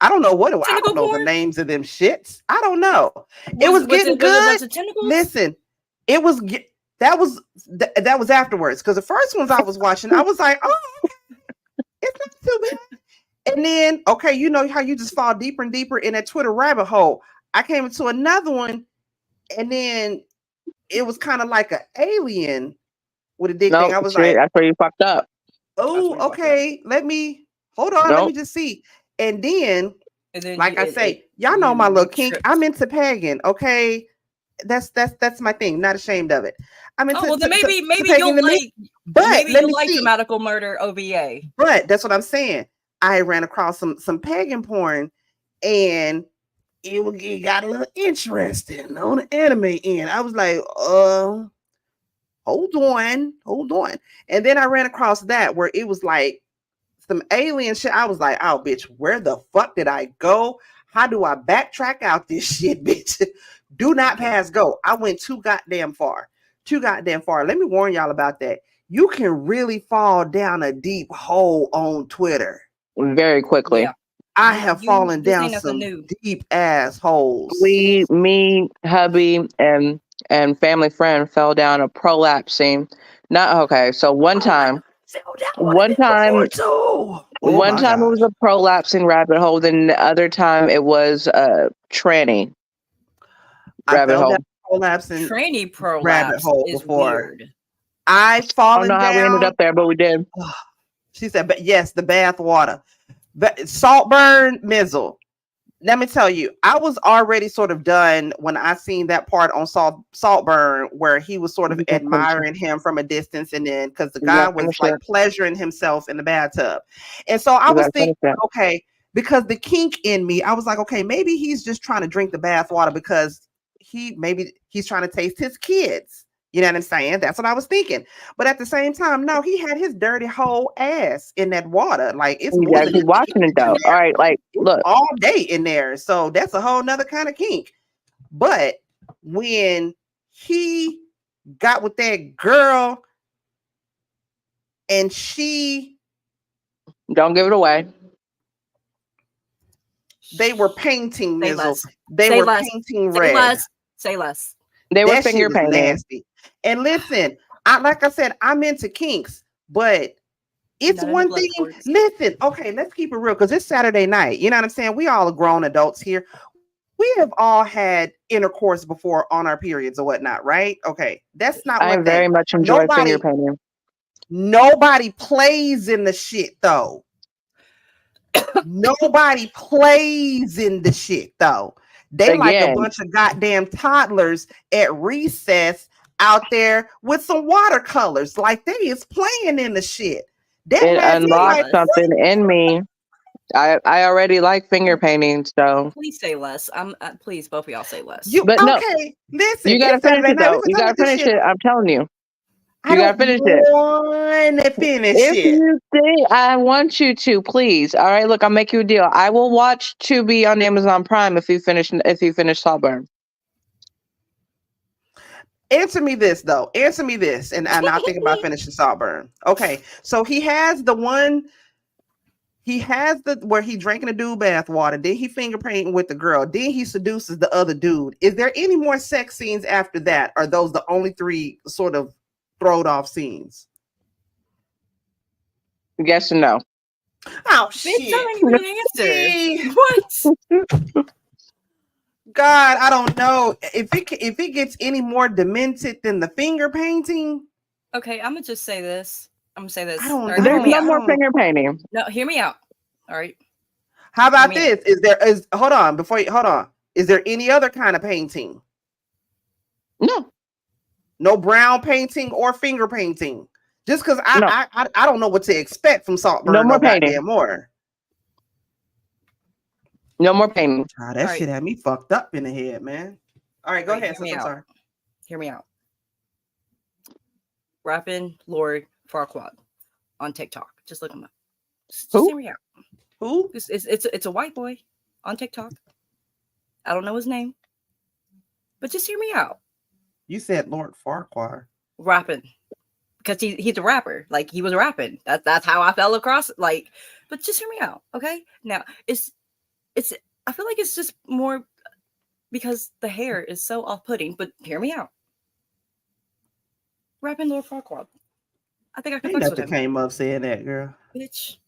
I don't know what it was. I Tentacle don't know porn? the names of them shits. I don't know. It was getting good. Was it tentacles? Listen, it was that was afterwards, because the first ones I was watching, I was like, oh, it's not too bad. And then, okay, you know how you just fall deeper and deeper in that Twitter rabbit hole. I came into another one, and then it was kind of like an alien with a dick thing. I was like, that's where you fucked up. oh, okay, let me hold on, let me just see. And then like I say, y'all know my little kink. I'm into pagan, okay? That's my thing. Not ashamed of it. I'm into well, then maybe you'll like, but maybe let you me like see. Dramatical Murder OVA. But that's what I'm saying. I ran across some pagan porn, and it got a little interesting on the anime end. I was like, hold on. And then I ran across that where it was like some alien shit. I was like, oh, bitch, where the fuck did I go? How do I backtrack out this shit, bitch? Do not pass go. I went too goddamn far. Let me warn y'all about that. You can really fall down a deep hole on Twitter very quickly. Yeah. I have fallen down some deep ass holes. Me, hubby, and family friend fell down a prolapsing. So one time it was a prolapsing rabbit hole. Then the other time it was a tranny rabbit hole. Prolapsing tranny prolapse rabbit hole is before. weird. I've fallen down. I don't know how we ended up there, but we did. She said, but yes, the bath water. But Saltburn Mizzle. Let me tell you, I was already sort of done when I seen that part on Saltburn where he was sort of admiring him from a distance, and then because the guy was like pleasuring himself in the bathtub. And so I was thinking, okay, because the kink in me, I was like, okay, maybe he's just trying to drink the bath water because he's trying to taste his kids. You know what I'm saying? That's what I was thinking. But at the same time, no, he had his dirty whole ass in that water. Like it's you gotta keep watching it though. All right, like look, all day in there. So that's a whole nother kind of kink. But when he got with that girl and she don't give it away. They were painting Mizzle. Painting red. Say less. They were finger painting. Nasty. And listen, like I said, I'm into kinks, but it's one thing. Listen, okay, let's keep it real because it's Saturday night. You know what I'm saying? We all are grown adults here. We have all had intercourse before on our periods or whatnot, right? Okay, that's not. I very much enjoy finger painting. Nobody plays in the shit though. Nobody plays in the shit though. They like a bunch of goddamn toddlers at recess out there with some watercolors. Like they is playing in the shit. It unlocked something in me. I already like finger painting, so please say less. Please, both of y'all say less. Okay, listen. You gotta finish it though. You gotta finish it. I'm telling you. You gotta finish it. If you think I want you to, please. All right, look, I'll make you a deal. I will watch Tubi on Amazon Prime if you finish Saltburn. Answer me this, and I'll think about finishing Saltburn. Okay, so he has the where he drinking a dude bath water, then he finger painting with the girl, then he seduces the other dude. Is there any more sex scenes after that? Are those the only three sort of throwed off scenes? Yes and no. Oh shit! Answer. What? God, I don't know if it gets any more demented than the finger painting. Okay, I'm gonna just say this. There's no more finger painting. No, hear me out. All right. How about this? Hold on. Is there any other kind of painting? No. No brown painting or finger painting. Just because I don't know what to expect from Saltburn. No more painting. More. No more painting. Oh, that shit had me fucked up in the head, man. All right, go ahead. I'm sorry. Hear me out. Rapping Lord Farquaad on TikTok. Just look him up. Just hear me out. Who? It's a white boy on TikTok. I don't know his name, but just hear me out. You said Lord Farquhar rapping because he's a rapper. Like he was rapping. That's how I fell across it. Like, but just hear me out, okay? Now it's. I feel like it's just more because the hair is so off-putting. But hear me out. Rapping Lord Farquhar. I think I can flex with him. Came up saying that, girl. Bitch.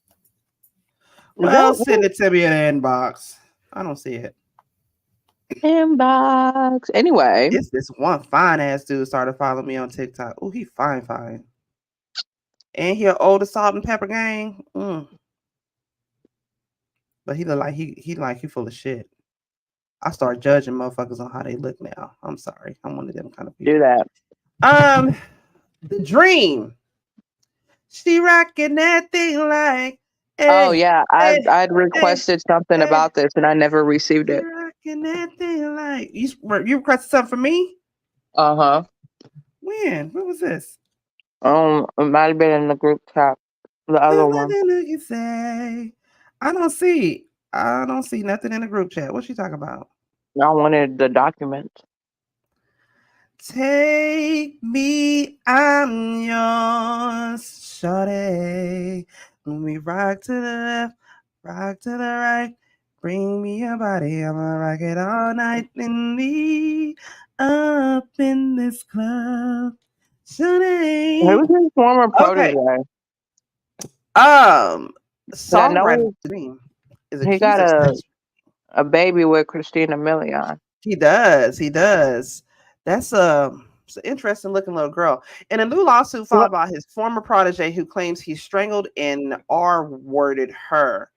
Well, send it to me in the inbox. I don't see it. Inbox. Anyway. It's this one fine ass dude started following me on TikTok. Oh, he fine. And he an older Salt and Pepper Gang. But he look like he full of shit. I start judging motherfuckers on how they look now. I'm sorry. I'm one of them kind of people. Do that. The Dream. She rocking that thing like. Oh yeah, I'd requested something about this and I never received it. Rocking that thing like you requested something for me? Uh-huh. When was this? It might have been in the group chat. The other one. You say I don't see nothing in the group chat. What's she talking about? I wanted the document. Take me, I'm yours, shorty. When we rock to the left, rock to the right, bring me your body, I'ma rock it all night and me up in this club. Shorty. Who's his former protege? Songwriter Dream. He got a baby with Christina Milian. He does. That's it's an interesting looking little girl. In a new lawsuit filed by his former protege who claims he strangled and R-worded her.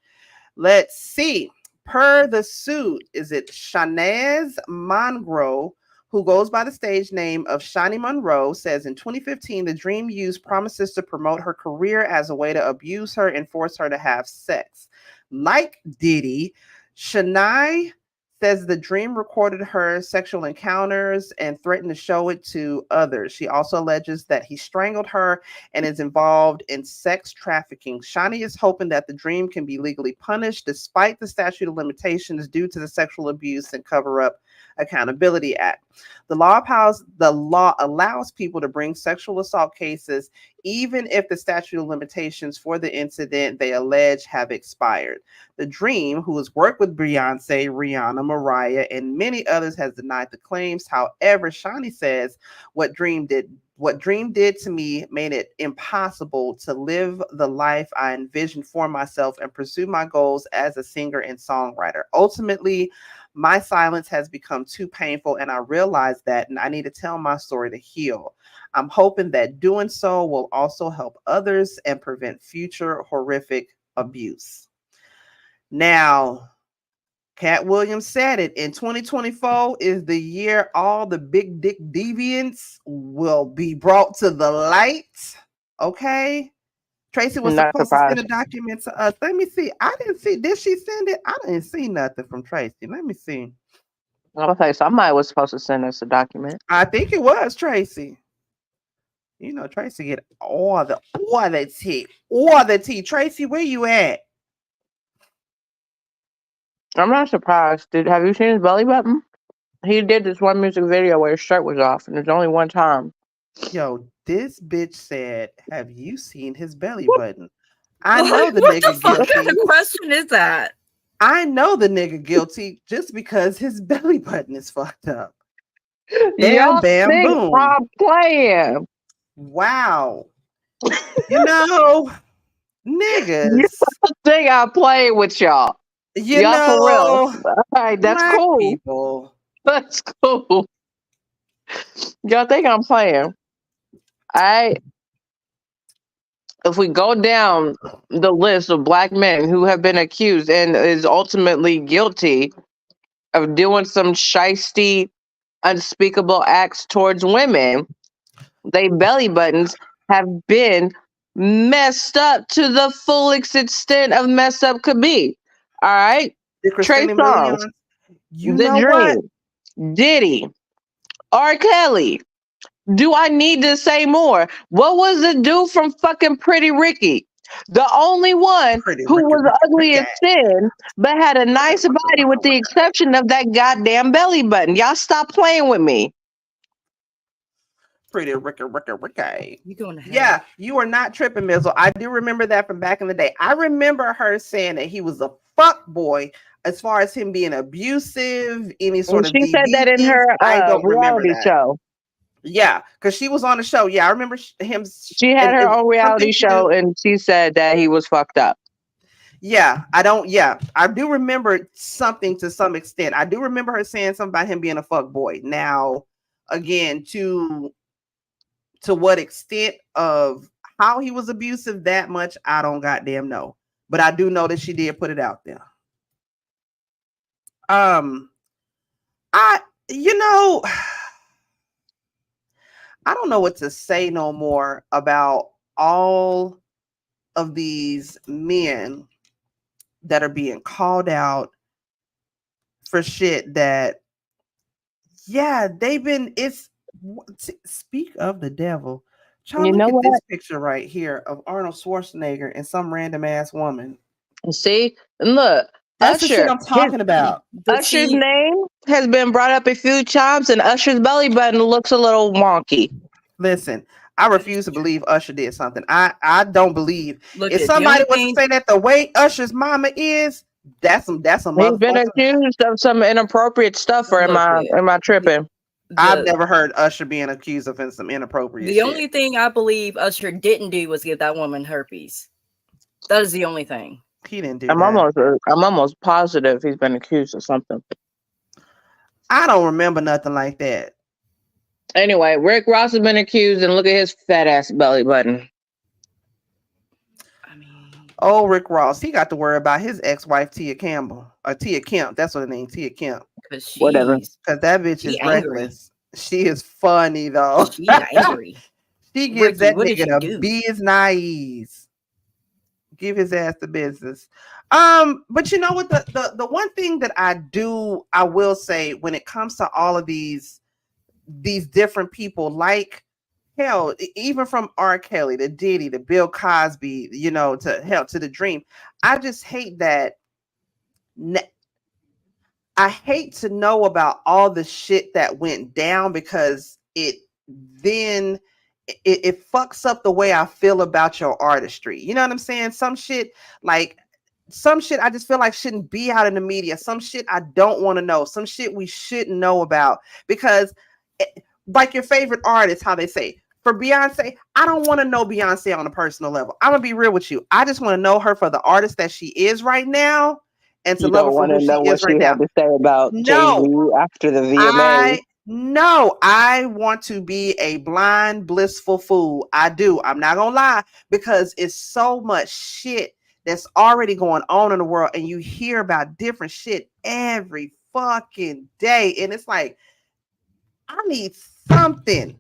Let's see. Per the suit, is it Shanaz Monroe, who goes by the stage name of Shani Monroe, says in 2015, the Dream used promises to promote her career as a way to abuse her and force her to have sex. Like Diddy, Shania says the Dream recorded her sexual encounters and threatened to show it to others. She also alleges that he strangled her and is involved in sex trafficking. Shani is hoping that the Dream can be legally punished despite the statute of limitations due to the Sexual Abuse and Cover-Up Accountability Act. The law allows people to bring sexual assault cases even if the statute of limitations for the incident they allege have expired. The Dream, who has worked with Beyonce, Rihanna, Mariah, and many others, has denied the claims. However, Shani says what Dream did to me made it impossible to live the life I envisioned for myself and pursue my goals as a singer and songwriter. Ultimately, my silence has become too painful, and I realized that, and I need to tell my story to heal. I'm hoping that doing so will also help others and prevent future horrific abuse. Now, Cat Williams said it. In 2024 is the year all the big dick deviants will be brought to the light. Okay? Tracy was supposed to send a document to us. Let me see. I didn't see. Did she send it? I didn't see nothing from Tracy. Let me see. Okay, somebody was supposed to send us a document. I think it was Tracy. You know, Tracy get all the tea. Tracy, where you at? I'm not surprised. Have you seen his belly button? He did this one music video where his shirt was off, and there's only one time. Yo, this bitch said, "Have you seen his belly button?" I know the nigga guilty. What kind of question is that? I know the nigga guilty just because his belly button is fucked up. Bam, bam, boom. I'm playing. Wow. You know, niggas. You think I'm playing with y'all? Y'all for real. All right, that's cool. People. That's cool. Y'all think I'm playing? If we go down the list of black men who have been accused and is ultimately guilty of doing some shiesty, unspeakable acts towards women, they belly buttons have been messed up to the fullest extent of messed up could be. All right? Trey Songz, The Dream, Diddy, R. Kelly. Do I need to say more? What was the dude from fucking Pretty Ricky? The only one who was ugly as sin, but had a nice body with the exception of that goddamn belly button. Y'all stop playing with me. Pretty Ricky. You going to hell. Yeah, you are not tripping, Mizzle. I do remember that from back in the day. I remember her saying that he was a fuck boy as far as him being abusive, any sort of. She said that in her reality show. Yeah, because she was on the show. Yeah, I remember him. She had her own reality show, and she said that he was fucked up. Yeah, I do remember something to some extent. I do remember her saying something about him being a fuck boy. Now, again, to what extent of how he was abusive, that much I don't goddamn know. But I do know that she did put it out there. I don't know what to say no more about all of these men that are being called out for shit that, yeah, speak of the devil. Child, look at this picture right here of Arnold Schwarzenegger and some random ass woman. See, and look, that's Usher, the shit I'm talking about. Usher's name has been brought up a few times, and Usher's belly button looks a little wonky. Listen, I refuse to believe Usher did something. I don't believe. Look, if somebody was to say that the way Usher's mama is, that's some. He's been accused of some inappropriate stuff, or am I tripping? I've never heard Usher being accused of some inappropriate. The only thing I believe Usher didn't do was give that woman herpes. That is the only thing. He didn't do. I'm almost positive he's been accused of something. I don't remember nothing like that. Anyway, Rick Ross has been accused, and look at his fat ass belly button. Oh, Rick Ross, he got to worry about his ex-wife Tia Campbell or Tia Kemp. That's what her name, Tia Kemp. Whatever. Because that bitch is reckless. She is funny though. She's angry. She gives that nigga the business. Give his ass the business. But you know what? The one thing that I will say when it comes to all of these different people, like hell, even from R. Kelly to Diddy to Bill Cosby, to the Dream. I just hate that. I hate to know about all the shit that went down because it fucks up the way I feel about your artistry. You know what I'm saying? Some shit I just feel like shouldn't be out in the media. Some shit I don't want to know. Some shit we shouldn't know about because like your favorite artist, how they say, for Beyonce, I don't want to know Beyonce on a personal level. I'm going to be real with you. I just want to know her for the artist that she is right now. And to love her for who she is right now. Had to say about Jay-Z after the VMA. I want to be a blind, blissful fool. I do. I'm not gonna lie, because it's so much shit that's already going on in the world, and you hear about different shit every fucking day, and it's like, I need something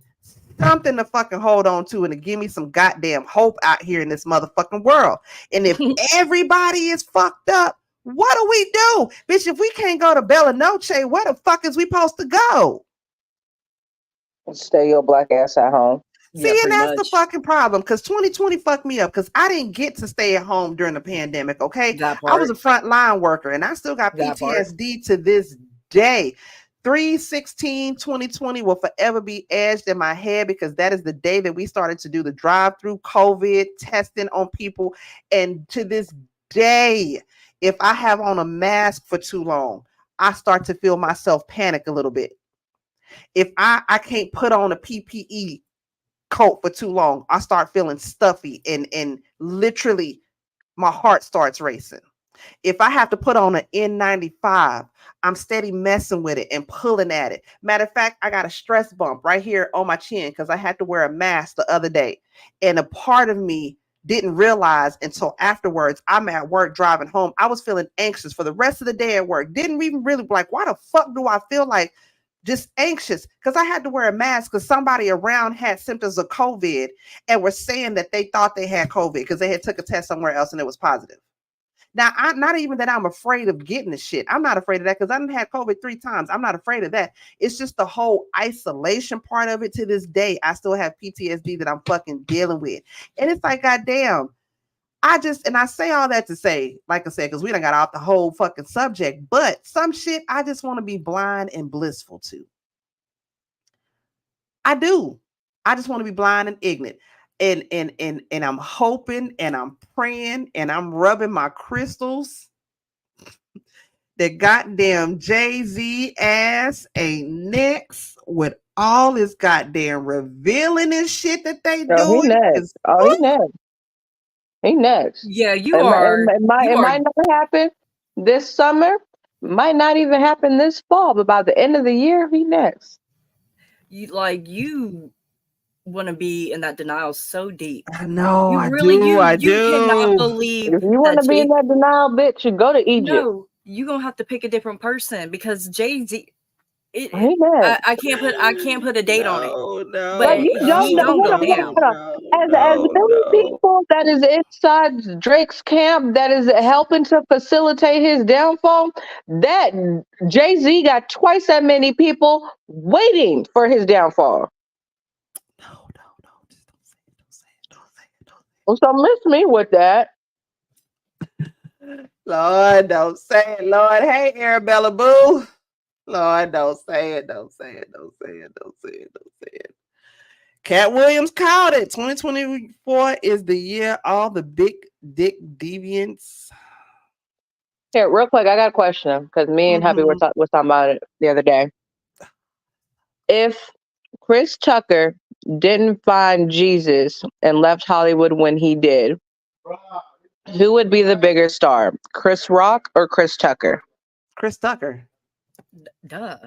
to fucking hold on to and to give me some goddamn hope out here in this motherfucking world. And if everybody is fucked up, what do we do? Bitch, if we can't go to Bella Noche, where the fuck is we supposed to go? Stay your black ass at home. See, and that's the fucking problem, because 2020 fucked me up because I didn't get to stay at home during the pandemic, okay? I was a frontline worker, and I still got PTSD to this day. 3/16/2020 will forever be edged in my head because that is the day that we started to do the drive-through COVID testing on people. And to this day, if I have on a mask for too long, I start to feel myself panic a little bit. If I can't put on a PPE coat for too long, I start feeling stuffy and literally my heart starts racing. If I have to put on an N95, I'm steady messing with it and pulling at it. Matter of fact, I got a stress bump right here on my chin because I had to wear a mask the other day. And a part of me didn't realize until afterwards, I'm at work driving home. I was feeling anxious for the rest of the day at work. Didn't even really like, why the fuck do I feel like just anxious? Because I had to wear a mask because somebody around had symptoms of COVID and were saying that they thought they had COVID because they had took a test somewhere else and it was positive. Now, not even that I'm afraid of getting the shit. I'm not afraid of that because I done had COVID 3 times. I'm not afraid of that. It's just the whole isolation part of it. To this day, I still have PTSD that I'm fucking dealing with. And it's like, goddamn, I say all that to say, like I said, because we done got out the whole fucking subject, but some shit I just want to be blind and blissful to. I do. I just want to be blind and ignorant. And I'm hoping and I'm praying and I'm rubbing my crystals that goddamn Jay-Z ass ain't next with all this goddamn revealing and shit that they doing. He next. He next. He next. Yeah, it might not happen this summer. Might not even happen this fall. But by the end of the year, he next. You want to be in that denial so deep. I know. I do. You cannot believe. If you want to be in that denial, bitch, you go to Egypt. No, you're gonna have to pick a different person because Jay-Z. I can't put a date on it. No, but you don't go down. As many people that is inside Drake's camp that is helping to facilitate his downfall, that Jay-Z got twice that many people waiting for his downfall. No. Just don't say it. Well, so miss me with that. Lord, don't say it. Lord, hey, Arabella Boo. Lord, don't say it. Cat Williams called it. 2024 is the year all the big dick deviants. Here, real quick, I got a question because me and Happy were talking about it the other day. If Chris Tucker didn't find Jesus and left Hollywood when he did, who would be the bigger star, Chris Rock or Chris Tucker? Chris Tucker. Duh.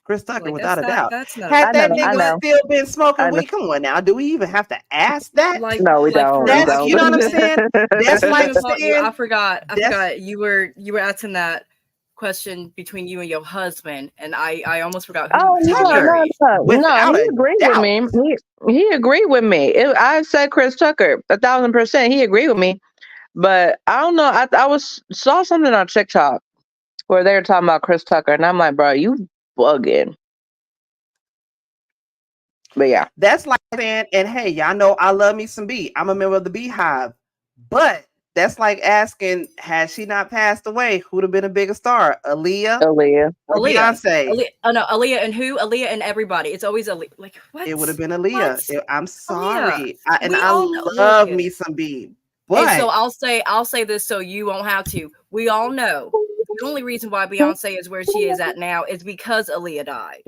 Chris Tucker, without a doubt. Had that nigga still been smoking weed? Come on now. Do we even have to ask that? No, we don't. You know what I'm saying? That's like saying, I forgot. You were asking that question between you and your husband, and I almost forgot. No, he agreed with me. He agreed with me. I said Chris Tucker 1,000%. He agreed with me, but I don't know. I saw something on TikTok where they were talking about Chris Tucker, and I'm like, bro, you bugging. But yeah, that's like saying, and hey, y'all know I love me some B. I'm a member of the Beehive, but that's like asking, had she not passed away, who'd have been a bigger star? Aaliyah, Beyonce. Aaliyah and who? Aaliyah and everybody. It's always Aaliyah. Like what? It would have been Aaliyah. I'm sorry, I love me some B. But and so I'll say this so you won't have to. We all know the only reason why Beyonce is where she is at now is because Aaliyah died.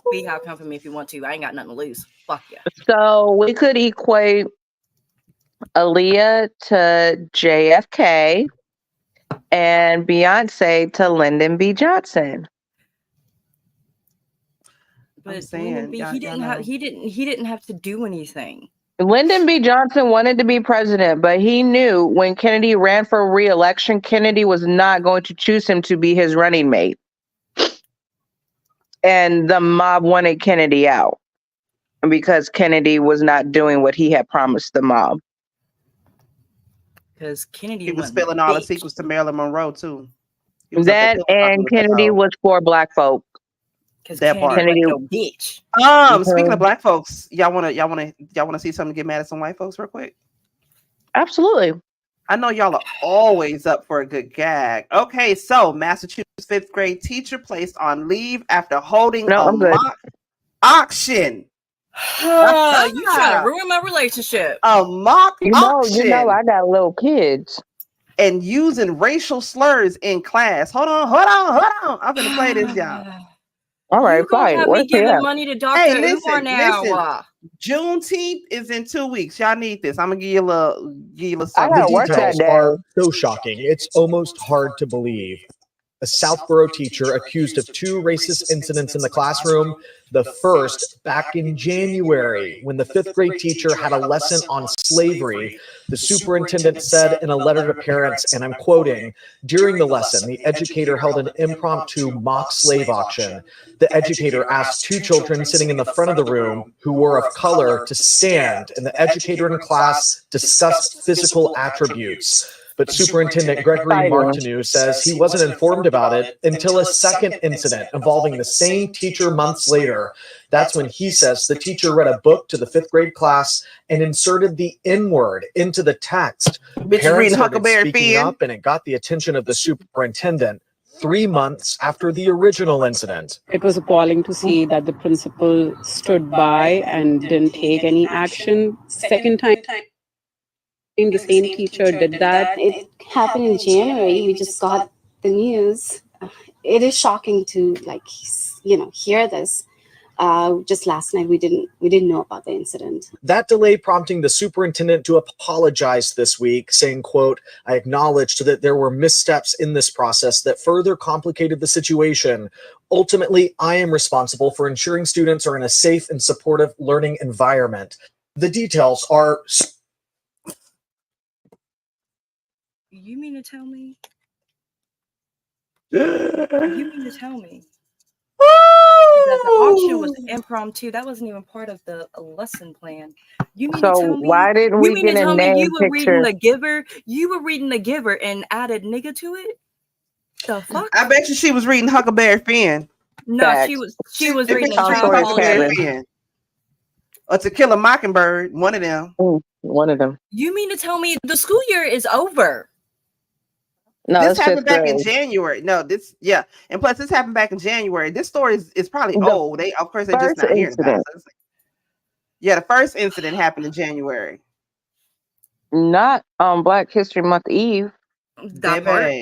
Beehive, come for me if you want to. I ain't got nothing to lose. Fuck yeah. So we could equate Aaliyah to JFK and Beyonce to Lyndon B. Johnson. But Lyndon B, he didn't have to do anything. Lyndon B. Johnson wanted to be president, but he knew when Kennedy ran for re-election, Kennedy was not going to choose him to be his running mate. And the mob wanted Kennedy out because Kennedy was not doing what he had promised the mob. Because Kennedy was spilling all the secrets to Marilyn Monroe too. That and Kennedy was for black folk. That part. Kennedy, bitch. Speaking of black folks, y'all wanna see something to get mad at some white folks real quick? Absolutely. I know y'all are always up for a good gag. Okay, so Massachusetts 5th grade teacher placed on leave after holding a mock auction. You trying to ruin my relationship. A mock auction. You know, I got little kids. And using racial slurs in class. Hold on. I'm gonna play this, y'all. All right, fine. Have me giving money to Dr. Umar now. Listen. Juneteenth is in 2 weeks. Y'all need this. I'm gonna give you a little something. I work that day. Are so shocking. It's almost hard to believe. A Southborough teacher accused of 2 racist incidents in the classroom. The first back in January, when the 5th grade teacher had a lesson on slavery. The superintendent said in a letter to parents, and I'm quoting, during the lesson, the educator held an impromptu mock slave auction. The educator asked 2 children sitting in the front of the room who were of color to stand, and the educator in class discussed physical attributes. But Superintendent Gregory Martineau says he wasn't informed about it until a second incident involving the same teacher months later. That's when he says the teacher read a book to the 5th grade class and inserted the N-word into the text. Parents started speaking up, and it got the attention of the superintendent 3 months after the original incident. It was appalling to see that the principal stood by and didn't take any action. Second time, the same teacher did that. It happened in January. We just got the news. It is shocking to hear this. Just last night we didn't know about the incident. That delay prompting the superintendent to apologize this week, saying, quote, "I acknowledged that there were missteps in this process that further complicated the situation. Ultimately, I am responsible for ensuring students are in a safe and supportive learning environment." The details are... You mean to tell me? You mean to tell me that the auction was impromptu? That wasn't even part of the lesson plan. You mean to tell me? Why didn't we get a name you were picture? reading The Giver? You were reading The Giver and added nigga to it? The fuck? I bet you she was reading Huckleberry Finn. No, Facts. she was reading Huckleberry Finn. Or To Kill a Mockingbird. One of them. One of them. You mean to tell me the school year is over? No, this it's happened fifth back in grade. January. No, and plus this happened back in January. This story is probably old. They of course they're just first not hearing about incident. it. So yeah, the first incident happened in January. Not on Black History Month Eve. That part.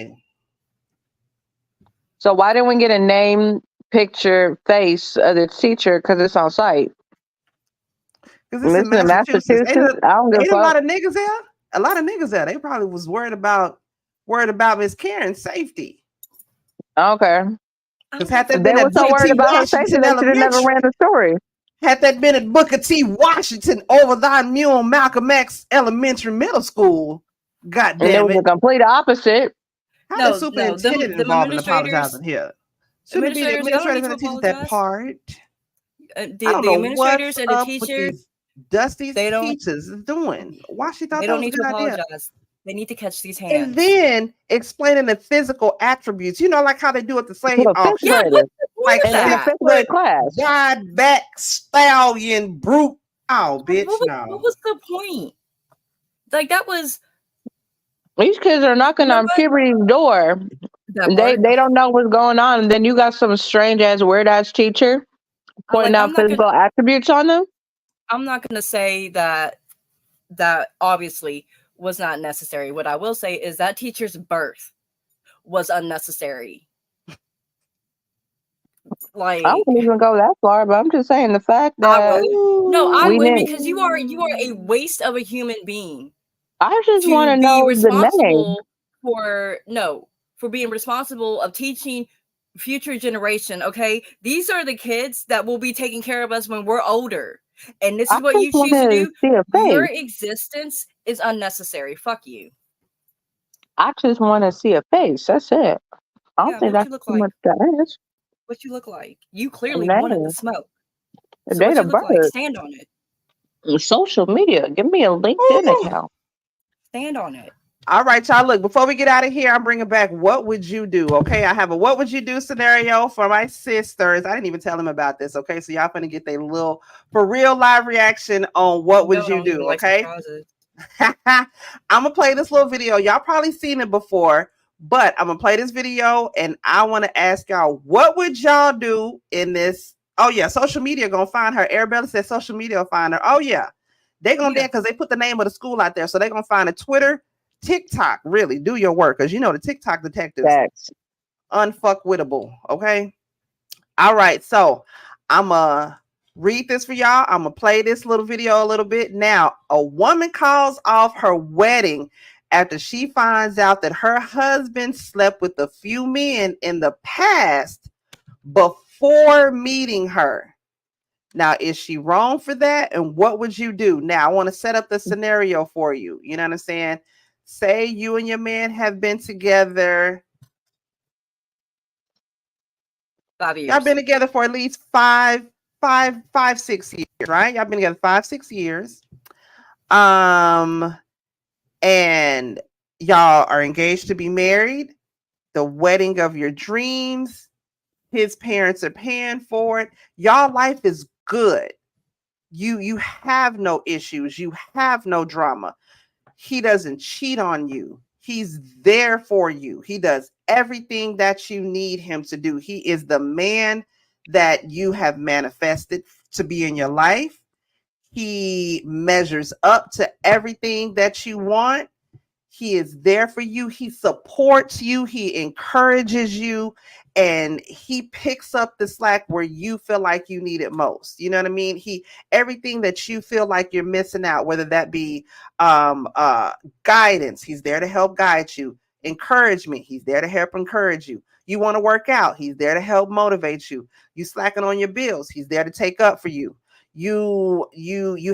So why didn't we get a name, picture, face of the teacher? Because it's on site. Because this is Listen to Massachusetts. I don't give a Ain't a lot fuck. of niggas there. A lot of niggas there. They probably was worried about Miss Karen's safety. Okay. Because had that They been were at so Booker worried T. about her safety, Washington they should have never ran the story. Had that been at Booker T. Washington over thy Mule Malcolm X Elementary Middle School, God And it damn was it. the complete opposite. How the superintendent involved in apologizing here? Shouldn't be the administrators and the teachers that part. I don't The know administrators what's and the up with teachers, these Dusty they don't- teachers is doing. Why she thought they that don't was a need to good idea? apologize. They need to catch these hands. And then explaining the physical attributes, like how they do at the slave To a fifth auction. grader. Like And in a 5th grade class. wide back stallion brute. Oh, bitch, What was the point? Like that was. These kids are knocking on puberty's door. They don't know what's going on. And then you got some strange ass, weird ass teacher pointing out physical attributes on them. I'm not going to say that obviously was not necessary. What I will say is that teacher's birth was unnecessary. Like I wouldn't even go that far, but I'm just saying the fact that I we would didn't- because you are a waste of a human being. I just want to be know the name. responsible for being responsible of teaching future generation. Okay, these are the kids that will be taking care of us when we're older, and this is what you choose to do. Your existence is unnecessary. Fuck you. I just want to see a face. That's it. I don't think what that's you look too like. much to ask. What you look like? You clearly Name. wanted the smoke. The So date what you of look like? birth. Stand on it. Social media. Give me a LinkedIn account. Stand on it. All right, y'all. Look, before we get out of here, I'm bringing back what would you do? Okay, I have a what would you do scenario for my sisters. I didn't even tell them about this. Okay, so y'all finna get their little for real live reaction on what would you do? Okay, I'm gonna play this little video. Y'all probably seen it before, but I'm gonna play this video and I want to ask y'all what would y'all do in this? Oh yeah, social media gonna find her. Arabella said social media will find her. Oh yeah, they're gonna dance because they put the name of the school out there, so they're gonna find a Twitter. TikTok, really do your work because the TikTok detectives unfuckwittable. Okay. All right. So I'm gonna read this for y'all. I'm gonna play this little video a little bit. Now, a woman calls off her wedding after she finds out that her husband slept with a few men in the past before meeting her. Now, is she wrong for that? And what would you do? Now, I want to set up the scenario for you. You know what I'm saying? Say you and your man have been together. 5 years. Y'all been together for at least 6 years, right? Y'all been together 5-6 years. And y'all are engaged to be married. The wedding of your dreams. His parents are paying for it. Y'all life is good. You have no issues. You have no drama. He doesn't cheat on you. He's there for you. He does everything that you need him to do. He is the man that you have manifested to be in your life. He measures up to everything that you want. He is there for you. He supports you. He encourages you. And he picks up the slack where you feel like you need it most. You know what I mean? Everything that you feel like you're missing out, whether that be guidance, he's there to help guide you. Encouragement, he's there to help encourage you. You want to work out, he's there to help motivate you. You slacking on your bills, he's there to take up for you. You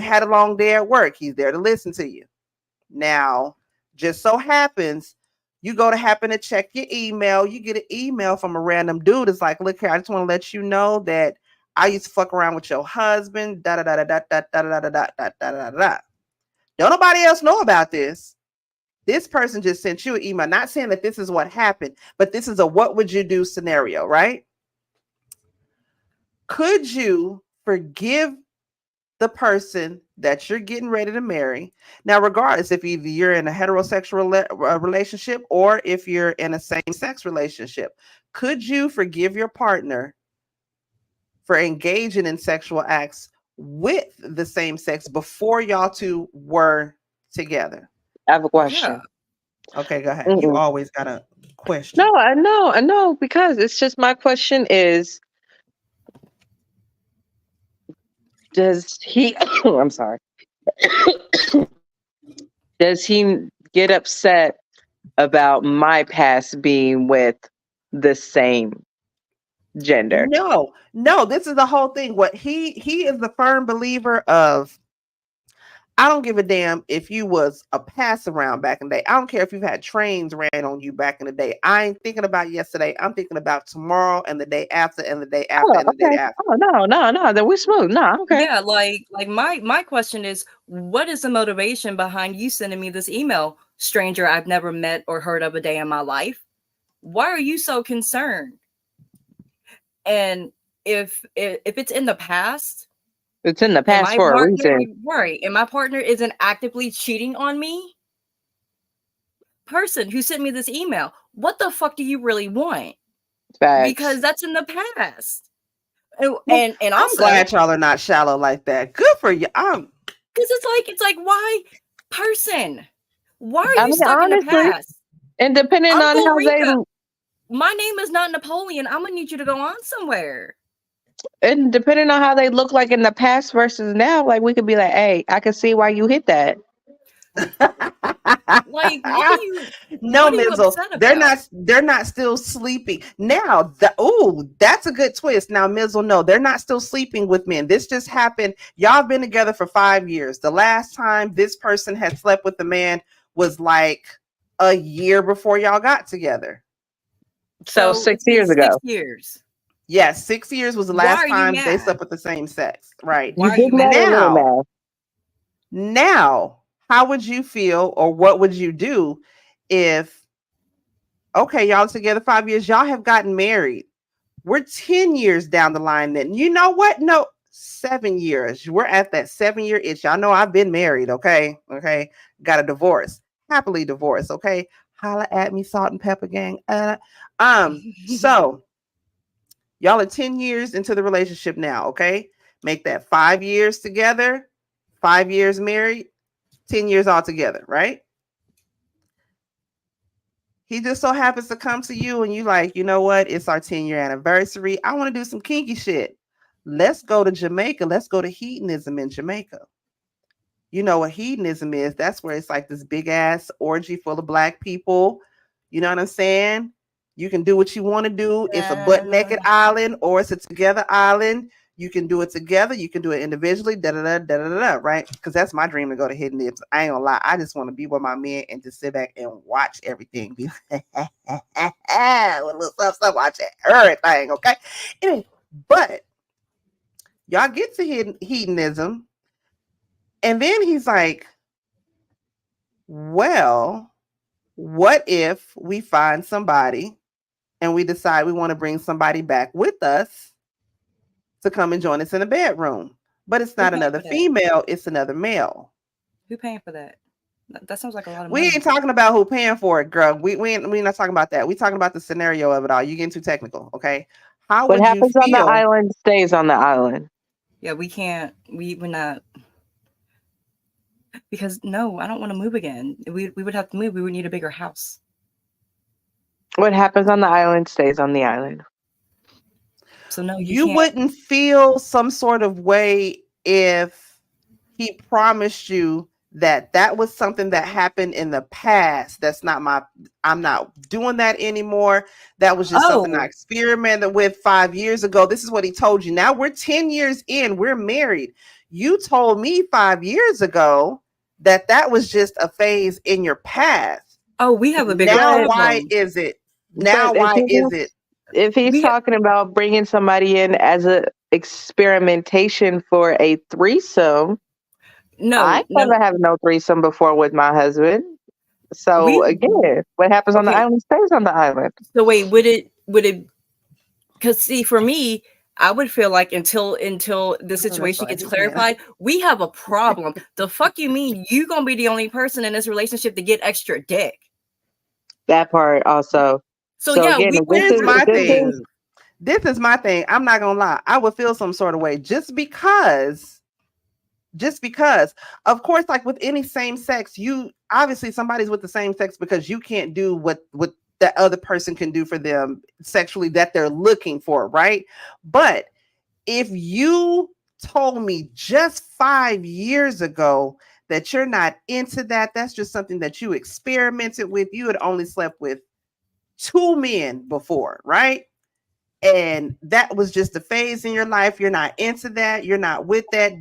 had a long day at work, he's there to listen to you. Now, just so happens, you go to happen to check your email, you get an email from a random dude. It's like, look here, I just want to let you know that I used to fuck around with your husband. Da da da da da da da da da da da da da. Don't nobody else know about this. This person just sent you an email, not saying that this is what happened, but this is a what would you do scenario, right? Could you forgive the person that you're getting ready to marry? Now, regardless if either you're in a heterosexual relationship or if you're in a same-sex relationship, could you forgive your partner for engaging in sexual acts with the same sex before y'all two were together? I have a question. Yeah. Okay, go ahead. You always got a question. No, I know, because it's just my question is, does he, I'm sorry, does he get upset about my past being with the same gender? No, this is the whole thing. What he is the firm believer of, I don't give a damn if you was a pass around back in the day. I don't care if you've had trains ran on you back in the day. I ain't thinking about yesterday. I'm thinking about tomorrow and the day after and the day after and the day after. Oh, no, then we're smooth. No, okay. Yeah, like my question is, what is the motivation behind you sending me this email? Stranger I've never met or heard of a day in my life. Why are you so concerned? And if it's in the past, it's in the past for a reason. Right. And my partner isn't actively cheating on me. Person who sent me this email, what the fuck do you really want? Facts. Because that's in the past. And also, I'm glad y'all are not shallow like that. Good for you. Because it's like why person? Why are you stuck in the past? And depending on how they, my name is not Napoleon. I'm gonna need you to go on somewhere. And depending on how they look like in the past versus now, like we could be like, hey, I can see why you hit that. Like, what are you? No, Mizzle, they're not still sleeping now. That's a good twist. Now, Mizzle, no, they're not still sleeping with men. This just happened. Y'all have been together for 5 years. The last time this person had slept with the man was like a year before y'all got together. So 6 years ago. 6 years. Yes, 6 years was the last time they slept with the same sex. Right. Now, how would you feel or what would you do if, okay, y'all together 5 years, y'all have gotten married. We're 10 years down the line then. You know what? No, 7 years. We're at that 7-year itch. Y'all know I've been married, okay? Okay. Got a divorce. Happily divorced, okay? Holla at me, Salt and Pepper Gang. So y'all are 10 years into the relationship now, okay? Make that 5 years together, 5 years married, 10 years all together, right? He just so happens to come to you and you like, you know what? It's our 10-year anniversary. I want to do some kinky shit. Let's go to Jamaica. Let's go to hedonism in Jamaica. You know what hedonism is? That's where it's like this big ass orgy full of black people. You know what I'm saying? You can do what you want to do. It's a butt naked island or it's a together island. You can do it together. You can do it individually. Right? Because that's my dream to go to hedonism. I ain't gonna lie. I just want to be with my men and just sit back and watch everything. Be with a little stuff, watch everything. Okay. Anyway, but y'all get to hedonism. And then he's like, well, what if we find somebody and we decide we want to bring somebody back with us to come and join us in the bedroom. But it's not another female, it's another male. Who paying for that? That sounds like a lot of money. We ain't talking about who paying for it, girl. We're not talking about that. We're talking about the scenario of it all. You getting too technical, okay? What happens on the island stays on the island. Yeah, we can't. We're not. Because no, I don't want to move again. We would have to move. We would need a bigger house. What happens on the island stays on the island. So no, you wouldn't feel some sort of way if he promised you that was something that happened in the past. I'm not doing that anymore. That was just something I experimented with 5 years ago. This is what he told you. Now we're 10 years in, we're married. You told me 5 years ago that was just a phase in your past. Oh, we have a bigger problem. Why is it? Now, why is it? If he's talking about bringing somebody in as a experimentation for a threesome, I never have no threesome before with my husband. So again, what happens on the island stays on the island. So wait, would it? Because see, for me, I would feel like until the situation gets clarified, we have a problem. The fuck you mean you gonna be the only person in this relationship to get extra dick? That part also. So yeah, again, this is my thing. This is my thing. I'm not gonna lie. I would feel some sort of way just because, of course, like with any same sex, you obviously somebody's with the same sex because you can't do what that other person can do for them sexually that they're looking for, right? But if you told me just 5 years ago that you're not into that, that's just something that you experimented with. You had only slept with 2 men before, right? And that was just a phase in your life. You're not into that. You're not with that.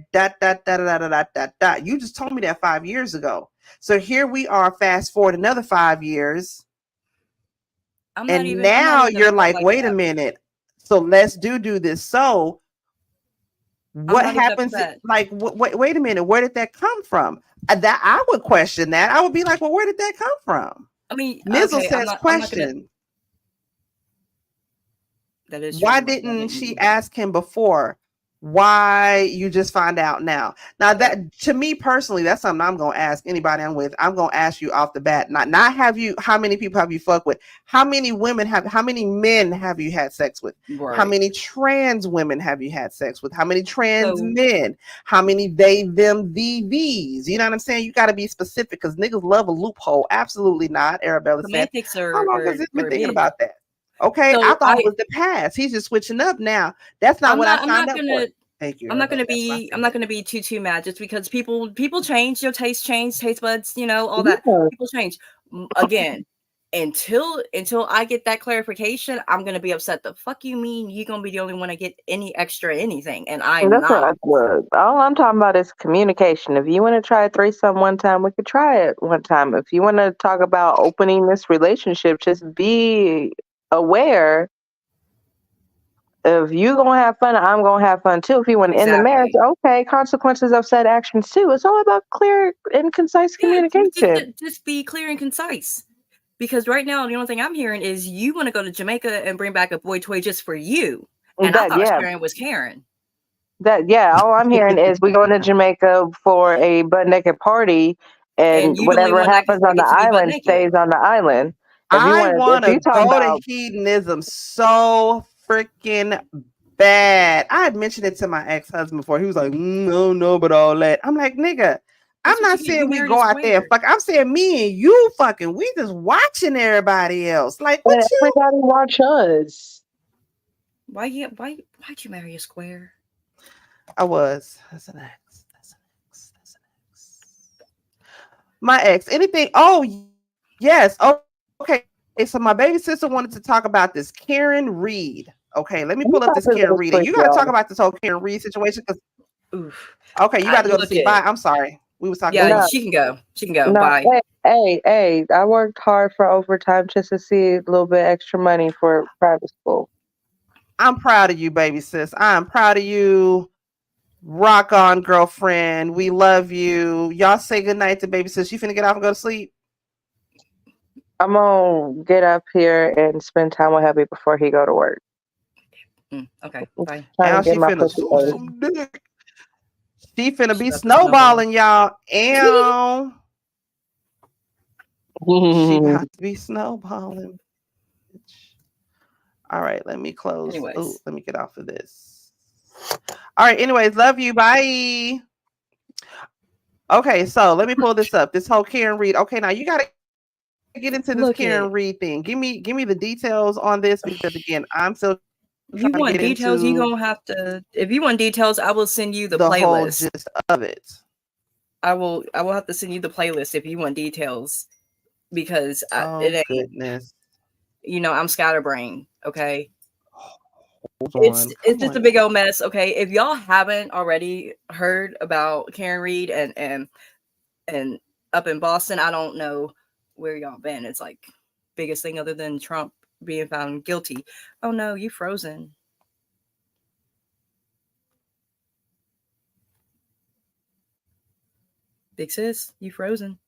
You just told me that 5 years ago. So here we are, fast forward another 5 years. And now you're like, wait a minute. So let's do this. So what happens? Like, wait a minute. Where did that come from? That I would question that. I would be like, well, where did that come from? I mean, Nizzle says question. That is why didn't she ask him before? Why you just find out now? Now that to me personally, that's something I'm gonna ask anybody I'm with. I'm gonna ask you off the bat. Not have you. How many people have you fucked with? How many men have you had sex with? Right. How many trans women have you had sex with? How many trans men? How many they, them, these? You know what I'm saying? You got to be specific because niggas love a loophole. Absolutely not. Arabella said. How long has it been thinking about that? Okay, so I thought it was the past. He's just switching up now. That's not what I signed up for. Thank you. I'm not gonna be too mad just because people change, your taste change, taste buds, all that. People change. Again, until I get that clarification, I'm gonna be upset. The fuck you mean you're gonna be the only one to get any extra anything? And I'm not. All I'm talking about is communication. If you want to try a threesome one time, we could try it one time. If you want to talk about opening this relationship, just be aware if you gonna have fun, I'm gonna have fun too. If you want to end the marriage, okay, consequences of said actions too. It's all about clear and concise communication. Just be clear and concise. Because right now, the only thing I'm hearing is you want to go to Jamaica and bring back a boy toy just for you. And I thought Karen was Karen. All I'm hearing is we going to Jamaica for a butt naked party, and whatever happens on the island stays on the island. I want to go to hedonism so freaking bad. I had mentioned it to my ex-husband before. He was like, no, but all that. I'm like, nigga, I'm not saying we go out there and fuck. I'm saying me and you fucking. We just watching everybody else. Like, what everybody watch us. Why'd you marry a square? I was. That's an ex. My ex. Anything? Oh, yes. Oh. Okay, so my baby sister wanted to talk about this Karen Reed. Okay, let me pull up this Karen Reed. And you got to talk about this whole Karen Reed situation. Okay, you got to go to sleep. Bye. I'm sorry. We was talking. Yeah, she can go. She can go. Bye. Hey! I worked hard for overtime just to see a little bit extra money for private school. I'm proud of you, baby sis. I'm proud of you. Rock on, girlfriend. We love you. Y'all say goodnight to baby sis. You finna get off and go to sleep? I'm gonna get up here and spend time with hubby before he go to work. Okay, bye. Now she finna shoot some dick. She finna be snowballing, y'all. And she about to be snowballing. All right, let me close. Oh, let me get off of this. All right, anyways, love you. Bye. Okay, so let me pull this up. This whole Karen Read. Okay, now you gotta get into this Karen Read thing. Give me the details on this, because again, I'm still. If you want details, you're gonna have to. If you want details, I will send you the playlist. Whole gist of it. I will have to send you the playlist if you want details, because it ain't. Goodness. You know, I'm scatterbrained. Okay. It's just a big old mess. Okay. If y'all haven't already heard about Karen Read and up in Boston, I don't know where y'all been. It's like biggest thing other than Trump being found guilty. Oh no, you frozen. Big sis, you frozen.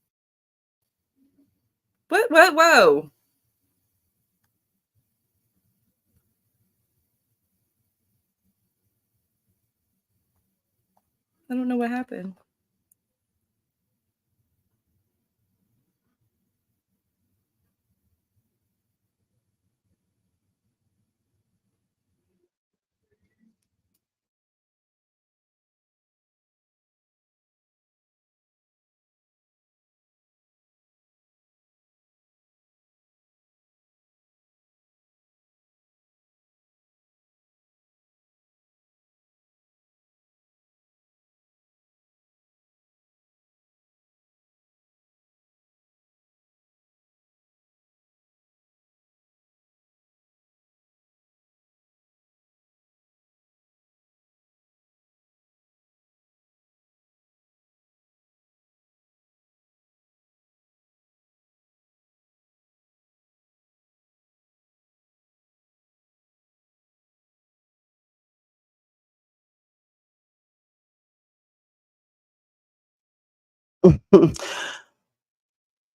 What? Whoa. I don't know what happened.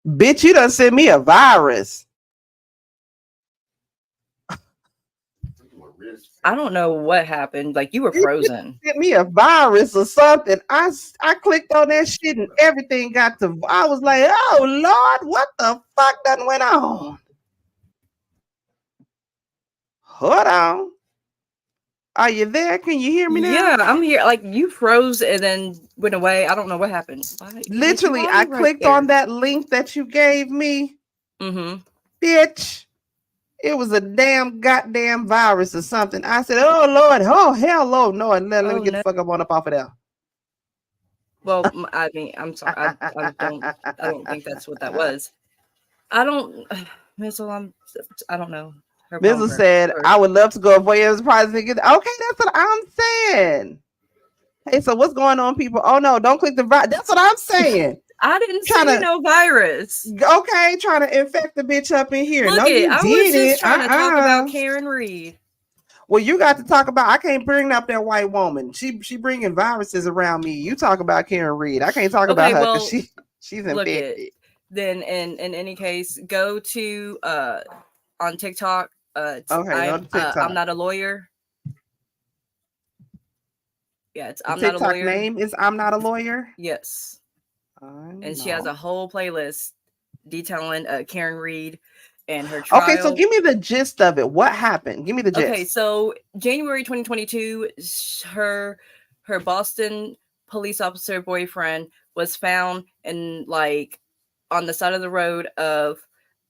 Bitch, you done sent me a virus. I don't know what happened. Like, you were frozen. You sent me a virus or something. I clicked on that shit and everything got to. I was like, oh Lord, what the fuck done went on? Hold on. Are you there? Can you hear me now? Yeah, I'm here. Like, you froze and then went away. I don't know what happened. Literally, I clicked on that link that you gave me. Mm-hmm. Bitch, it was a damn goddamn virus or something. I said, oh Lord, oh hell no, let me get the fuck up off of there. Well, I mean, I'm sorry. I don't think that's what that was. I don't know. Mizzle said, I would love to go for you as a prize ticket. Okay, that's what I'm saying. Hey, so what's going on, people? Oh no, don't click the virus. That's what I'm saying. I didn't see no virus. Okay, trying to infect the bitch up in here. Look, no, you I was just trying to talk about Karen Read. Well, you got to talk about. I can't bring up that white woman. She bringing viruses around me. You talk about Karen Read. I can't talk about her because she's infected. Then in any case, go to on TikTok. I'm not a lawyer. Yeah, it's I'm not a lawyer. TikTok name is I'm not a lawyer. Yes, and she has a whole playlist detailing Karen Read and her trial. Okay, so give me the gist of it. What happened? Give me the gist. Okay, so January 2022, her Boston police officer boyfriend was found in like on the side of the road of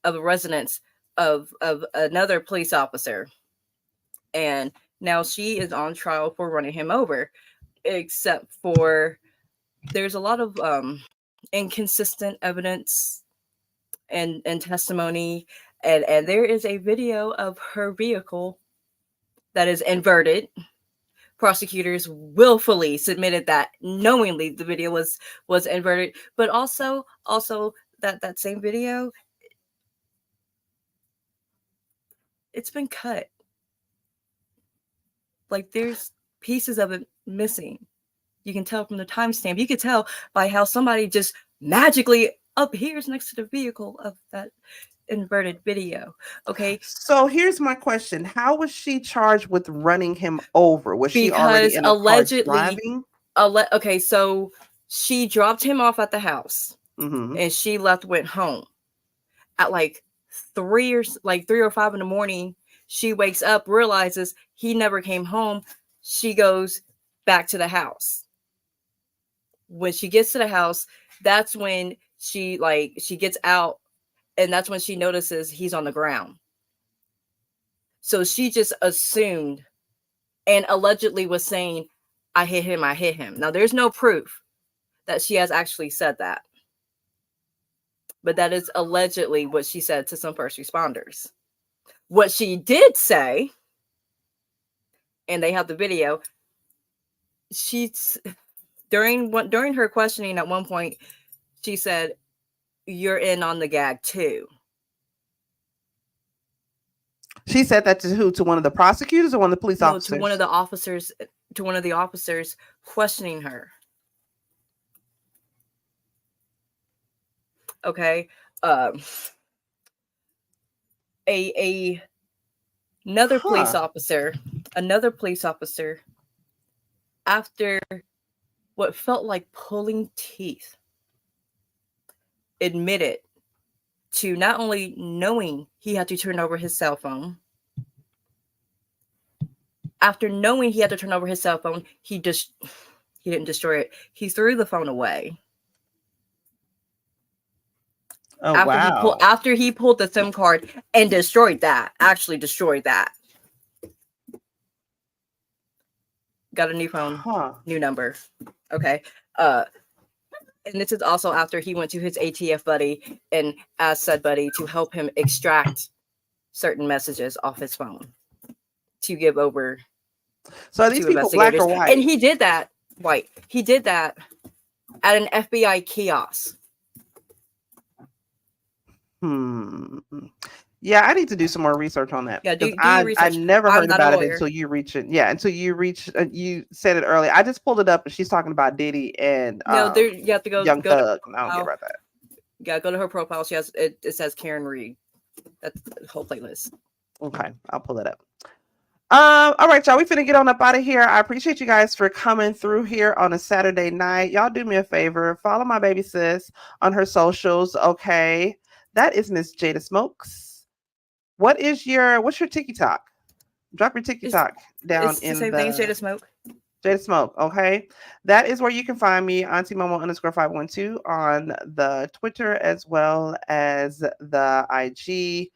a residence of another police officer, and now she is on trial for running him over, except for there's a lot of inconsistent evidence and testimony, and there is a video of her vehicle that is inverted. Prosecutors willfully submitted that knowingly the video was inverted, but also that same video, it's been cut. Like, there's pieces of it missing. You can tell from the timestamp. You could tell by how somebody just magically up here's next to the vehicle of that inverted video. Okay. So here's my question: how was she charged with running him over? Was she already in a allegedly car driving? Okay, so she dropped him off at the house, and she went home at like 3 or 5 in the morning. She wakes up, realizes he never came home. She goes back to the house. When she gets to the house, that's when she gets out, and that's when she notices he's on the ground. So she just assumed and allegedly was saying, I hit him. Now, there's no proof that she has actually said that. But that is allegedly what she said to some first responders. What she did say, and they have the video, during her questioning at one point, she said, "You're in on the gag too." She said that to who? To one of the prosecutors or one of the police officers? To one of the officers. To one of the officers questioning her. Okay. Another police officer, after what felt like pulling teeth, admitted to not only knowing he had to turn over his cell phone. After knowing he had to turn over his cell phone, he didn't destroy it. He threw the phone away. Oh, after he pulled the SIM card and destroyed that. Got a new phone, new number. Okay. And this is also after he went to his ATF buddy and asked said buddy to help him extract certain messages off his phone to give over. So are these people black or white? And he did that white. He did that at an FBI kiosk. Yeah, I need to do some more research on that. Yeah, I never heard about it until you reach it. Yeah, until you reach. You said it earlier. I just pulled it up, and she's talking about Diddy and you have to go Young Thug. I don't care about that. Yeah, go to her profile. She has it says Karen Reed. That's the whole playlist. Okay, I'll pull it up. All right, y'all. We finna get on up out of here. I appreciate you guys for coming through here on a Saturday night. Y'all do me a favor. Follow my baby sis on her socials. Okay. That is Miss Jada Smokes. What's your TikTok? Drop your TikTok down in the same thing. Jada Smoke. Jada Smoke. Okay, that is where you can find me, Auntie Momo _512 on the Twitter as well as the IG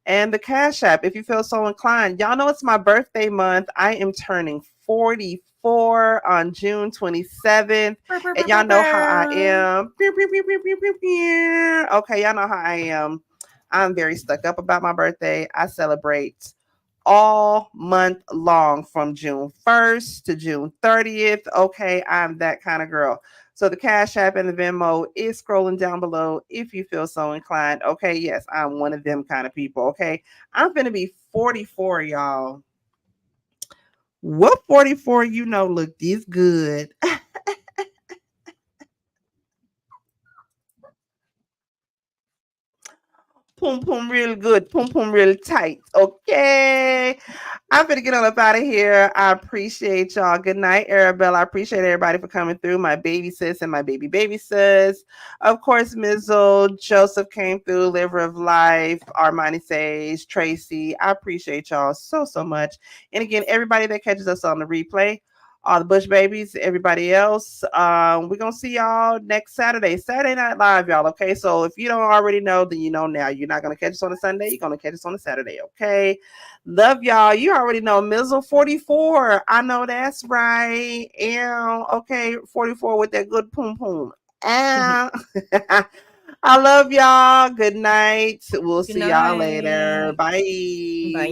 and the Cash App. If you feel so inclined, y'all know it's my birthday month. I am turning 44 on June 27th. And y'all know how I am. Okay, y'all know how I am. I'm very stuck up about my birthday. I celebrate all month long from June 1st to June 30th. Okay, I'm that kind of girl. So the Cash App and the Venmo is scrolling down below if you feel so inclined. Okay, yes, I'm one of them kind of people. Okay, I'm going to be 44, y'all. What 44 look this good? Pum pum real good, pum pum real tight. Okay, I'm gonna get on up out of here. I appreciate y'all. Good night, Arabella. I appreciate everybody for coming through. My baby sis and my baby sis. Of course, Mizzle, Joseph came through. Liver of Life, Armani Sage, Tracy. I appreciate y'all so much. And again, everybody that catches us on the replay, all the Bush babies, everybody else. We're going to see y'all next Saturday Night Live, y'all. Okay. So if you don't already know, then you know now. You're not going to catch us on a Sunday. You're going to catch us on a Saturday. Okay. Love y'all. You already know Mizzle 44. I know that's right. And okay. 44 with that good poom poom. I love y'all. Good night. We'll see y'all later. Bye.